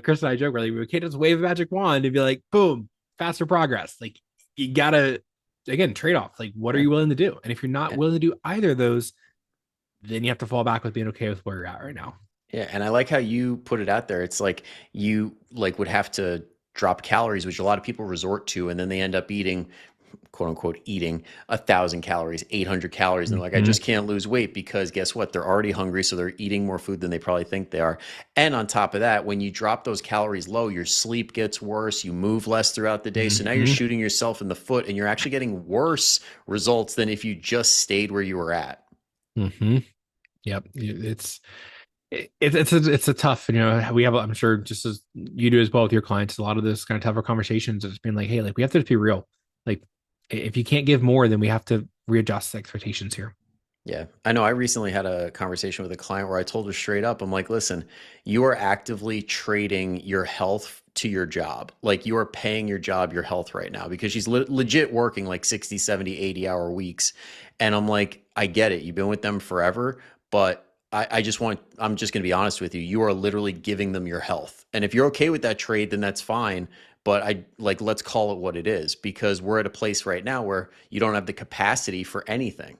Chris and I joke, really, we can't just wave a magic wand and be like, boom, faster progress. Like you gotta again trade off. Like what are Yeah. you willing to do? And if you're not willing to do either of those, then you have to fall back with being okay with where you're at right now. Yeah, and I like how you put it out there. It's like you like would have to drop calories, which a lot of people resort to, and then they end up eating, quote unquote, eating 1,000 calories, 800 calories, and they're like, I Mm-hmm. just can't lose weight because guess what? They're already hungry, so they're eating more food than they probably think they are. And on top of that, when you drop those calories low, your sleep gets worse, you move less throughout the day, so now you're Mm-hmm. shooting yourself in the foot, and you're actually getting worse results than if you just stayed where you were at. Mm-hmm. Yep. It's a tough, we have, I'm sure just as you do as well with your clients, a lot of this kind of tougher conversations. It's been like, hey, like we have to just be real. Like if you can't give more, then we have to readjust expectations here. Yeah, I know. I recently had a conversation with a client where I told her straight up, I'm like, listen, you are actively trading your health to your job. Like you are paying your job your health right now because she's legit working like 60, 70, 80 hour weeks. And I'm like, I get it. You've been with them forever, but I'm just going to be honest with you. You are literally giving them your health. And if you're okay with that trade, then that's fine. But let's call it what it is because we're at a place right now where you don't have the capacity for anything.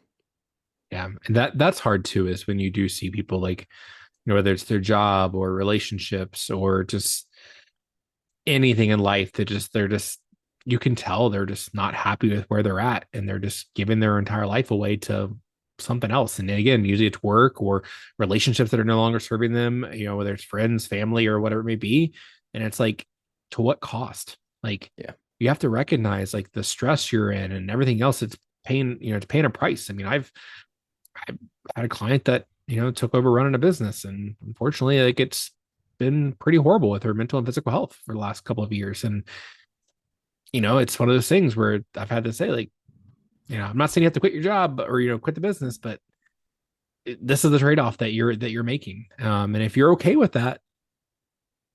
Yeah. And that's hard too, is when you do see people like, whether it's their job or relationships or just anything in life that they're just, you can tell they're just not happy with where they're at and they're just giving their entire life away to something else. And again, usually it's work or relationships that are no longer serving them, whether it's friends, family, or whatever it may be. And it's like, to what cost? Like Yeah. you have to recognize like the stress you're in and everything else. It's paying, it's paying a price. I mean, I've had a client that, took over running a business and unfortunately like it's been pretty horrible with her mental and physical health for the last couple of years. And, it's one of those things where I've had to say like, I'm not saying you have to quit your job or, quit the business, but this is the trade-off that you're making. And if you're okay with that,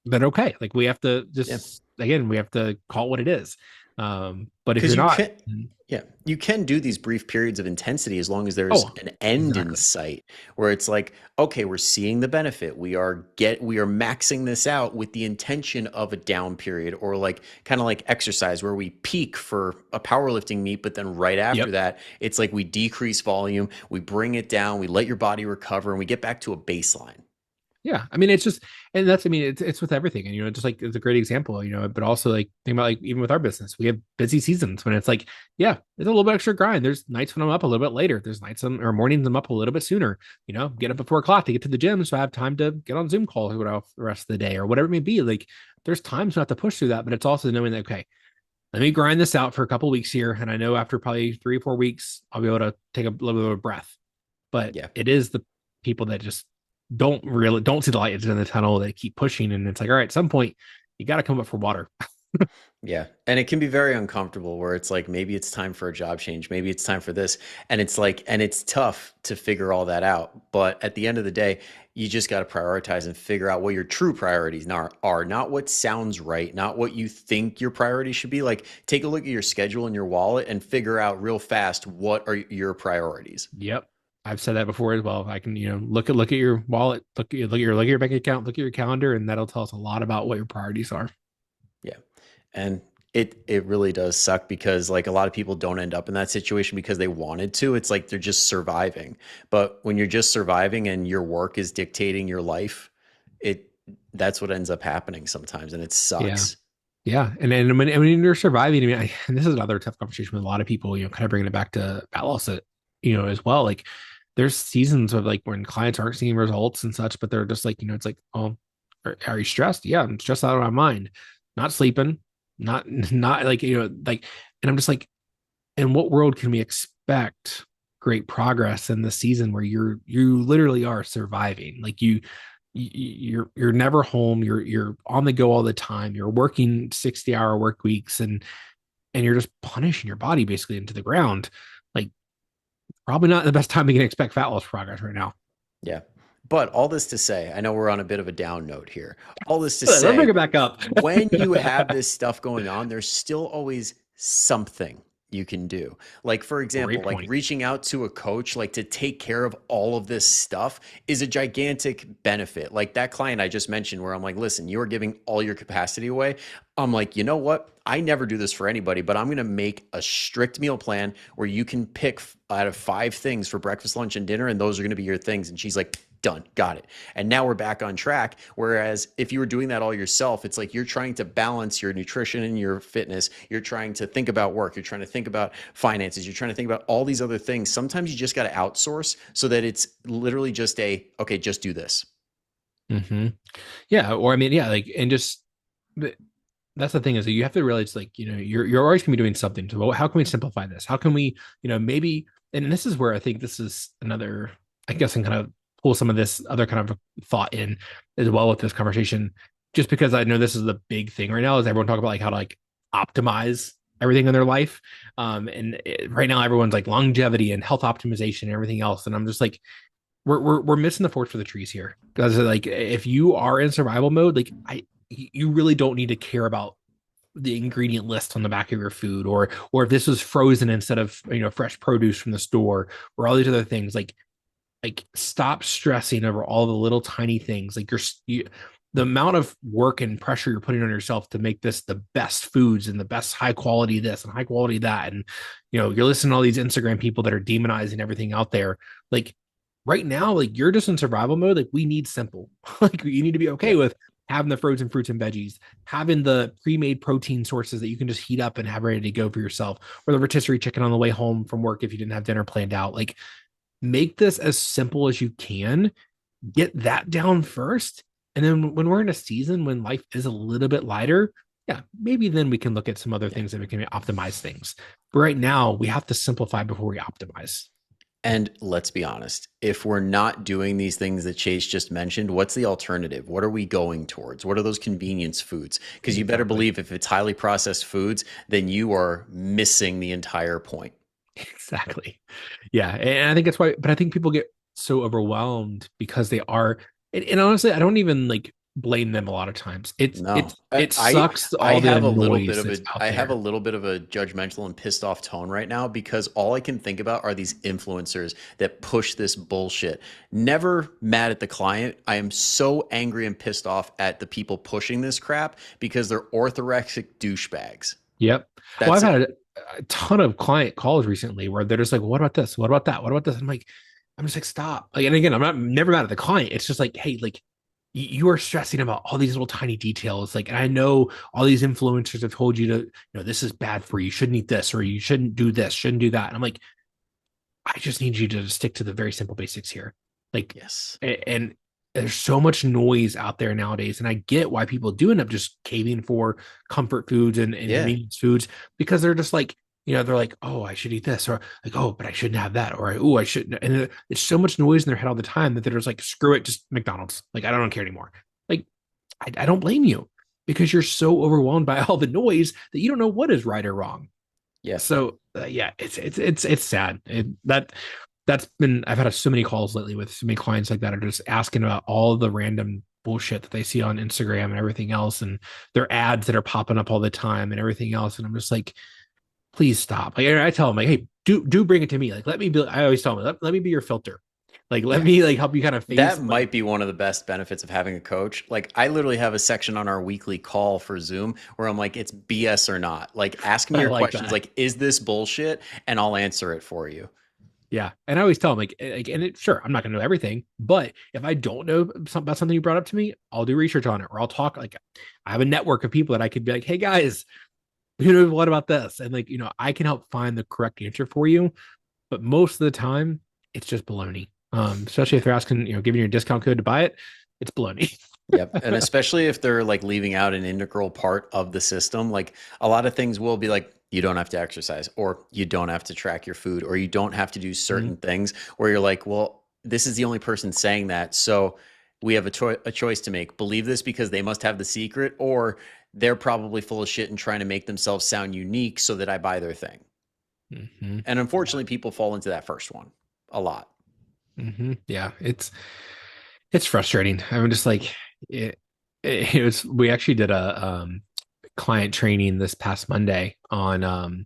then okay. Like we have to Yeah. just, again, we have to call it what it is. But if Because you're you not, can, yeah, you can do these brief periods of intensity as long as there's oh, an end in exactly. sight where it's like, okay, we're seeing the benefit. We are maxing this out with the intention of a down period or like kind of like exercise where we peak for a powerlifting meet, but then right after Yep. that, it's like we decrease volume, we bring it down, we let your body recover, and we get back to a baseline. Yeah, I mean, it's just, and that's, I mean, it's with everything, and just like it's a great example, but also like think about like even with our business, we have busy seasons when it's like, yeah, it's a little bit extra grind. There's nights when I'm up a little bit later. There's nights or mornings I'm up a little bit sooner. Get up at 4 o'clock to get to the gym, so I have time to get on Zoom calls the rest of the day or whatever it may be. Like, there's times we have to push through that, but it's also knowing that okay, let me grind this out for a couple of weeks here, and I know after probably 3 or 4 weeks, I'll be able to take a little bit of a breath. But Yeah. it is the people that just don't see the light in the tunnel. They keep pushing, and it's like, all right, at some point, you got to come up for water. Yeah. And it can be very uncomfortable where it's like maybe it's time for a job change, maybe it's time for this. And it's like, and it's tough to figure all that out. But at the end of the day, you just got to prioritize and figure out what your true priorities are, not what sounds right, not what you think your priorities should be. Like, take a look at your schedule and your wallet and figure out real fast what are your priorities. Yep. I've said that before as well. I can, look at your wallet, look at your bank account, look at your calendar, and that'll tell us a lot about what your priorities are. Yeah. And it really does suck because like a lot of people don't end up in that situation because they wanted to. It's like they're just surviving. But when you're just surviving and your work is dictating your life, it that's what ends up happening sometimes and it Yeah. sucks. Yeah. And when you're surviving, I mean, and this is another tough conversation with a lot of people, kind of bringing it back to fat loss, as well. Like there's seasons of like when clients aren't seeing results and such, but they're just like, it's like, oh, are you stressed? Yeah, I'm stressed out of my mind, not sleeping, not like, like, and I'm just like, in what world can we expect great progress in the season where you literally are surviving? Like you're never home, you're on the go all the time, you're working 60-hour work weeks, and you're just punishing your body basically into the ground. Like probably not the best time to can expect fat loss progress right now. Yeah. But all this to say, I know we're on a bit of a down note here. All this to Let's bring say, it back up. when you have this stuff going on, there's still always something you can do. Like, for example, Great like point. reaching out to a coach, like to take care of all of this stuff is a gigantic benefit. Like that client I just mentioned, where I'm like, listen, you're giving all your capacity away. I'm like, you know what? I never do this for anybody, but I'm going to make a strict meal plan where you can pick out of 5 things for breakfast, lunch, and dinner, and those are going to be your things. And she's like, done, got it. And now we're back on track. Whereas if you were doing that all yourself, it's like you're trying to balance your nutrition and your fitness. You're trying to think about work. You're trying to think about finances. You're trying to think about all these other things. Sometimes you just got to outsource so that it's literally just okay, just do this. Mm-hmm. Yeah, or I mean, yeah, like, and just that's the thing is that you have to realize, like, you're always going to be doing something. So, well, how can we simplify this? How can we, maybe, and this is where I think this is another, I guess, and kind of pull some of this other kind of thought in as well with this conversation, just because I know this is the big thing right now is everyone talk about like how to like optimize everything in their life. Right now everyone's like longevity and health optimization and everything else. And I'm just like, we're missing the forest for the trees here because like if you are in survival mode, like you really don't need to care about the ingredient list on the back of your food or if this was frozen instead of fresh produce from the store or all these other things. Like stop stressing over all the little tiny things. Like the amount of work and pressure you're putting on yourself to make this the best foods and the best high quality this and high quality that, and you're listening to all these Instagram people that are demonizing everything out there. Like right now, like you're just in survival mode. Like we need simple. Like you need to be okay Yeah. with having the frozen fruits and veggies, having the pre-made protein sources that you can just heat up and have ready to go for yourself, or the rotisserie chicken on the way home from work if you didn't have dinner planned out. Like make this as simple as you can. Get that down first. And then when we're in a season when life is a little bit lighter, yeah, maybe then we can look at some other Yeah. things that we can optimize things. But right now, we have to simplify before we optimize. And let's be honest, if we're not doing these things that Chase just mentioned, what's the alternative? What are we going towards? What are those convenience foods? Because you better Exactly. believe if it's highly processed foods, then you are missing the entire point. Exactly. Yeah. And I think that's why, but I think people get so overwhelmed because they are, and honestly, I don't even like blame them a lot of times. No, It I sucks I all the have a little bit noise of that's a out I have a there. little bit of a judgmental and pissed off tone right now because all I can think about are these influencers that push this bullshit. Never mad at the client. I am so angry and pissed off at the people pushing this crap because they're orthorexic douchebags. Yep. Well, I've That's had it. a ton of client calls recently where they're just like, what about this? What about that? What about this? I'm just like, stop. Like, and again, I'm not never mad at the client. It's just like, hey, like you are stressing about all these little tiny details. Like, and I know all these influencers have told you to, this is bad for you. You shouldn't eat this, or you shouldn't do this, shouldn't do that. And I'm like, I just need you to stick to the very simple basics here. Like, Yes. and there's so much noise out there nowadays. And I get why people do end up just caving for comfort foods and Yeah. convenience foods because they're just like, they're like, oh, I should eat this, or like, oh, but I shouldn't have that, or oh, I shouldn't. And it's so much noise in their head all the time that they're just like, screw it, just McDonald's. Like, I don't care anymore. Like, I don't blame you because you're so overwhelmed by all the noise that you don't know what is right or wrong. Yeah. So yeah, it's sad. That's been, I've had so many calls lately with so many clients like that are just asking about all the random bullshit that they see on Instagram and everything else, and their ads that are popping up all the time and everything else. And I'm just like, please stop. Like I tell them, like, hey, do bring it to me. Like, let me be. I always tell them, let me be your filter. Like, let Yeah. me like help you kind of That phase. Like, might be one of the best benefits of having a coach. Like, I literally have a section on our weekly call for Zoom where I'm like, it's BS or not. Like, ask me I your like questions. that. Like, is this bullshit? And I'll answer it for you. Yeah, and I always tell them and sure, I'm not gonna know everything, but if I don't know about something you brought up to me, I'll do research on it, or I'll talk. Like, I have a network of people that I could be like, hey guys, what about this? And like, I can help find the correct answer for you. But most of the time, it's just baloney. Especially Yeah. if they're asking, giving you a discount code to buy it, it's baloney. Yep. And especially if they're like leaving out an integral part of the system, like a lot of things will be like, you don't have to exercise, or you don't have to track your food, or you don't have to do Mhm. certain things where you're like, well, this is the only person saying that. So we have a choice to make. Believe this because they must have the secret, or they're probably full of shit and trying to make themselves sound unique so that I buy their thing. Mhm. And Yeah. unfortunately, people fall into that first one a lot. Yeah. It's frustrating. I'm just like it was. We actually did a client training this past Monday on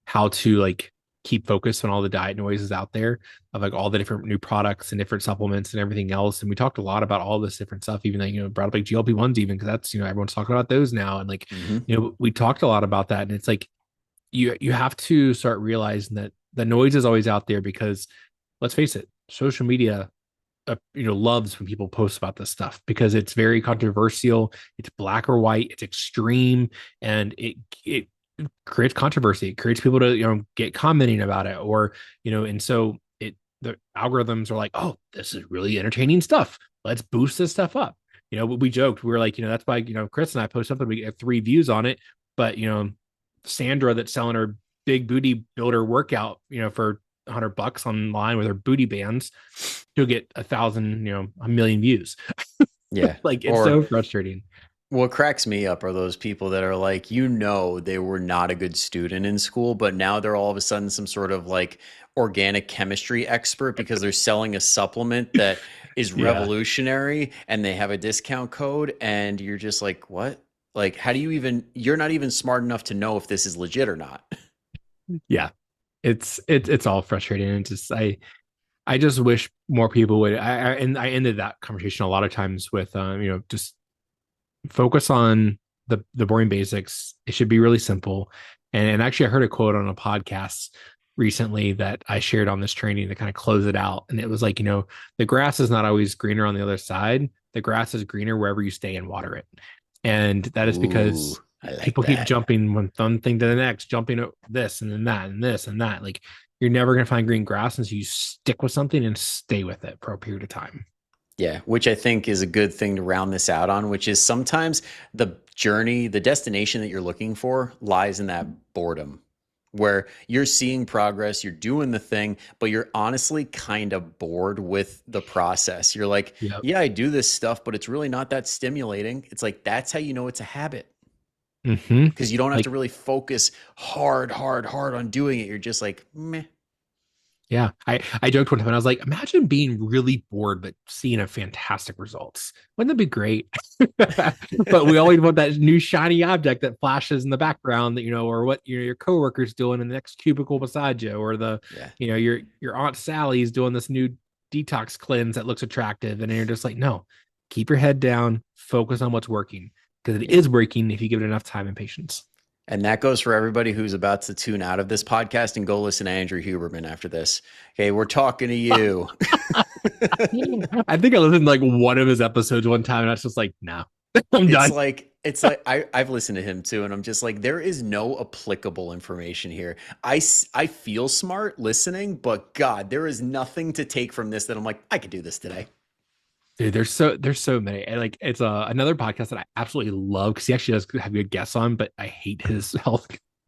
how to like keep focus on all the diet noises out there of like all the different new products and different supplements and everything else. And we talked a lot about all this different stuff, even like, brought up like GLP-1s even because that's, everyone's talking about those now. And like, Hmm. we talked a lot about that. And it's like you have to start realizing that the noise is always out there because let's face it, social media loves when people post about this stuff because it's very controversial, it's black or white, it's extreme, and it creates controversy, it creates people to get commenting about it, or and so the algorithms are like, oh, this is really entertaining stuff, let's boost this stuff up. We joked, we were like, that's why Chris and I post something, we get 3 views on it, but Sandra that's selling her big booty builder workout for $100 online with her booty bands, she'll get 1,000, a million views. Yeah. Like, it's Or so frustrating. what cracks me up are those people that are like, they were not a good student in school, but now they're all of a sudden some sort of like organic chemistry expert because they're selling a supplement that is Yeah. revolutionary and they have a discount code. And you're just like, what? Like, how do you even, you're not even smart enough to know if this is legit or not. Yeah. It's all frustrating. And just, I just wish more people would, and I ended that conversation a lot of times with, just focus on the boring basics. It should be really simple. And actually, I heard a quote on a podcast recently that I shared on this training to kind of close it out. And it was like, the grass is not always greener on the other side. The grass is greener wherever you stay and water it. And that is Ooh, because I like people keep that. jumping from one thing to the next, jumping this and then that and this and that. Like, you're never going to find green grass unless you stick with something and stay with it for a period of time. Yeah, which I think is a good thing to round this out on, which is sometimes the journey, the destination that you're looking for lies in that boredom where you're seeing progress, you're doing the thing, but you're honestly kind of bored with the process. You're like, Yep. yeah, I do this stuff, but it's really not that stimulating. It's like, that's how you know it's a habit Mm-hmm. because you don't have to Like, really focus hard on doing it. You're just like, meh. yeah, I joked one time and I was like, imagine being really bored but seeing a fantastic results. Wouldn't that be great? But we always want that new shiny object that flashes in the background that or what your coworker's doing in the next cubicle beside you, or the Yeah. your Aunt Sally's doing this new detox cleanse that looks attractive, and you're just like, no, keep your head down, focus on what's working because it Yeah. is working if you give it enough time and patience. And that goes for everybody who's about to tune out of this podcast and go listen to Andrew Huberman after this. Okay, we're talking to you. I think I listened to like one of his episodes one time, and I was just like, no, I'm done. It's like I've listened to him too, and I'm just like, there is no applicable information here. I feel smart listening, but God, there is nothing to take from this that I'm like, I could do this today. Dude, there's so many. And like, it's another podcast that I absolutely love because he actually does have good guests on, but I hate his health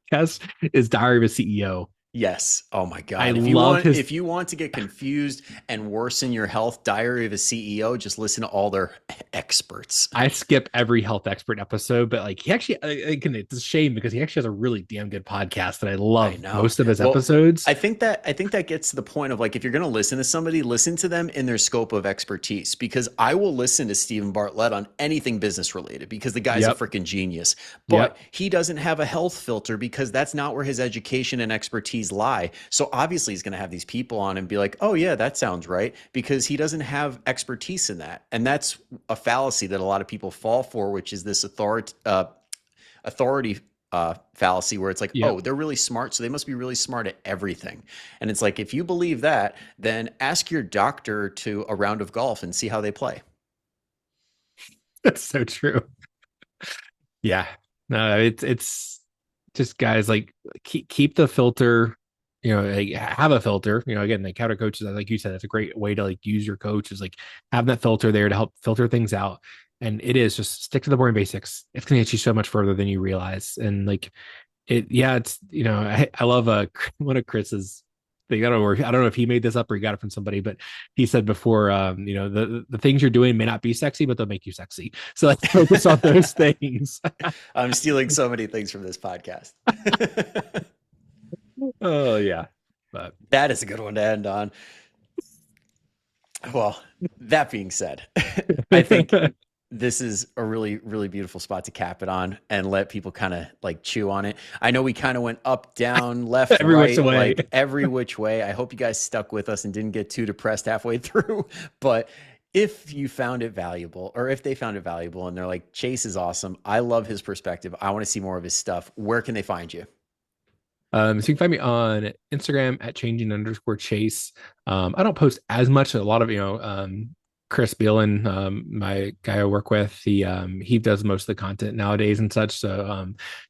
guest is Diary of a CEO. Yes. Oh my I God. love his. If you want to get confused and worsen your health, Diary of a CEO, just listen to all their experts. I skip every health expert episode, but like he actually, again, it's a shame because he actually has a really damn good podcast that I I love know. most of his Well, episodes. I think that gets to the point of like if you're going to listen to somebody, listen to them in their scope of expertise because I will listen to Stephen Bartlett on anything business related because the guy's a Yep. freaking genius. But Yep. he doesn't have a health filter because that's not where his education and expertise lie. So obviously he's going to have these people on and be like, "Oh yeah, that sounds right," because he doesn't have expertise in that. And that's a fallacy that a lot of people fall for, which is this authority fallacy where it's like, oh, Yep. they're really smart, so they must be really smart at everything. And it's like, if you believe that, then ask your doctor to a round of golf and see how they play. That's so true. Yeah. No, it's just guys like keep the filter, like have a filter, again, like counter coaches, like you said, that's a great way to like use your coach is like have that filter there to help filter things out. And it is just stick to the boring basics. It's gonna get you so much further than you realize. And like it's I love one of Chris's thing. I don't know if he made this up or he got it from somebody, but he said before, the things you're doing may not be sexy, but they'll make you sexy. So let's focus on those things. I'm stealing so many things from this podcast. Oh yeah. But That is a good one to end on. Well, that being said, I think this is a really, really beautiful spot to cap it on and let people kind of like chew on it. I know we kind of went up, down, left, every which right, way. like every which way. I hope you guys stuck with us and didn't get too depressed halfway through. But if you found it valuable, or if they found it valuable and they're like, Chase is awesome, I love his perspective, I want to see more of his stuff, where can they find you? So you can find me on Instagram at changing_chase. I don't post as much. A lot of, Chris Beelan, my guy I work with, he does most of the content nowadays and such. So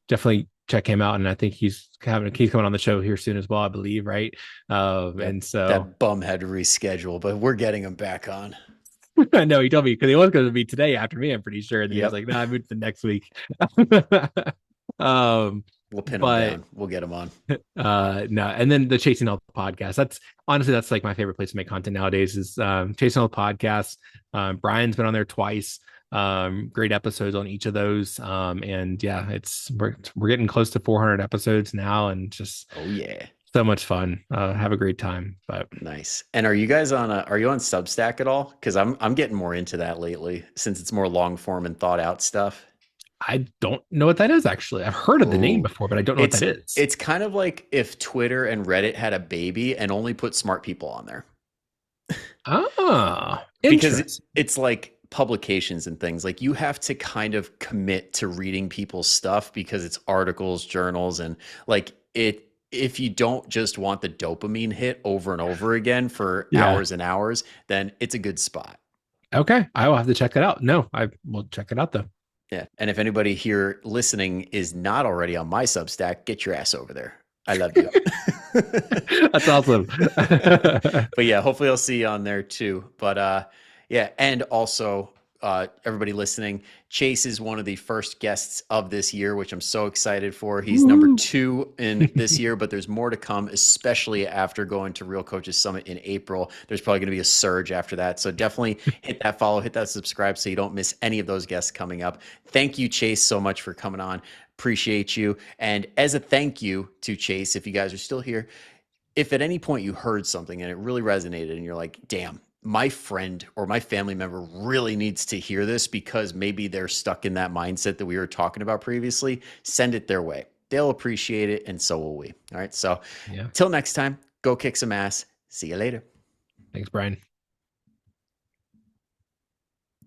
definitely check him out. And I think he's coming on the show here soon as well, I believe, right? Yep. And so That bum had to reschedule, but we're getting him back on. I know he told me because he was going to be today after me, I'm pretty sure. And then he was Yep. like, no, I moved to next week. um, We'll pin him but down. We'll get him on. no, and then the Chasing Health podcast. That's honestly that's like my favorite place to make content nowadays is Chasing Health podcast. Brian's been on there twice. Great episodes on each of those. And yeah, we're getting close to 400 episodes now, and just Oh yeah. so much fun. Have a great time. But Nice. And are you guys are you on Substack at all? Because I'm getting more into that lately since it's more long form and thought out stuff. I don't know what that is actually. I've heard of the name Ooh. before, but I don't know what that is. It's kind of like if Twitter and Reddit had a baby and only put smart people on there. Ah, Because interesting. it's like publications and things. Like you have to kind of commit to reading people's stuff because it's articles, journals, and like it if you don't just want the dopamine hit over and over again for Yeah. hours and hours, then it's a good spot. Okay. I will have to check that out. No, I will check it out though. Yeah. And if anybody here listening is not already on my Substack, get your ass over there. I love you. That's awesome. But yeah, hopefully I'll see you on there too. But yeah, and also everybody listening, Chase is one of the first guests of this year, which I'm so excited for. He's number 2 in this year, but there's more to come, especially after going to Real Coaches Summit in April. There's probably going to be a surge after that. So definitely hit that follow, hit that subscribe so you don't miss any of those guests coming up. Thank you, Chase, so much for coming on. Appreciate you. And as a thank you to Chase, if you guys are still here, if at any point you heard something and it really resonated and you're like, damn, my friend or my family member really needs to hear this because maybe they're stuck in that mindset that we were talking about previously, send it their way. They'll appreciate it, and so will we. All right. So Yeah. till next time, go kick some ass. See you later. Thanks, Brian.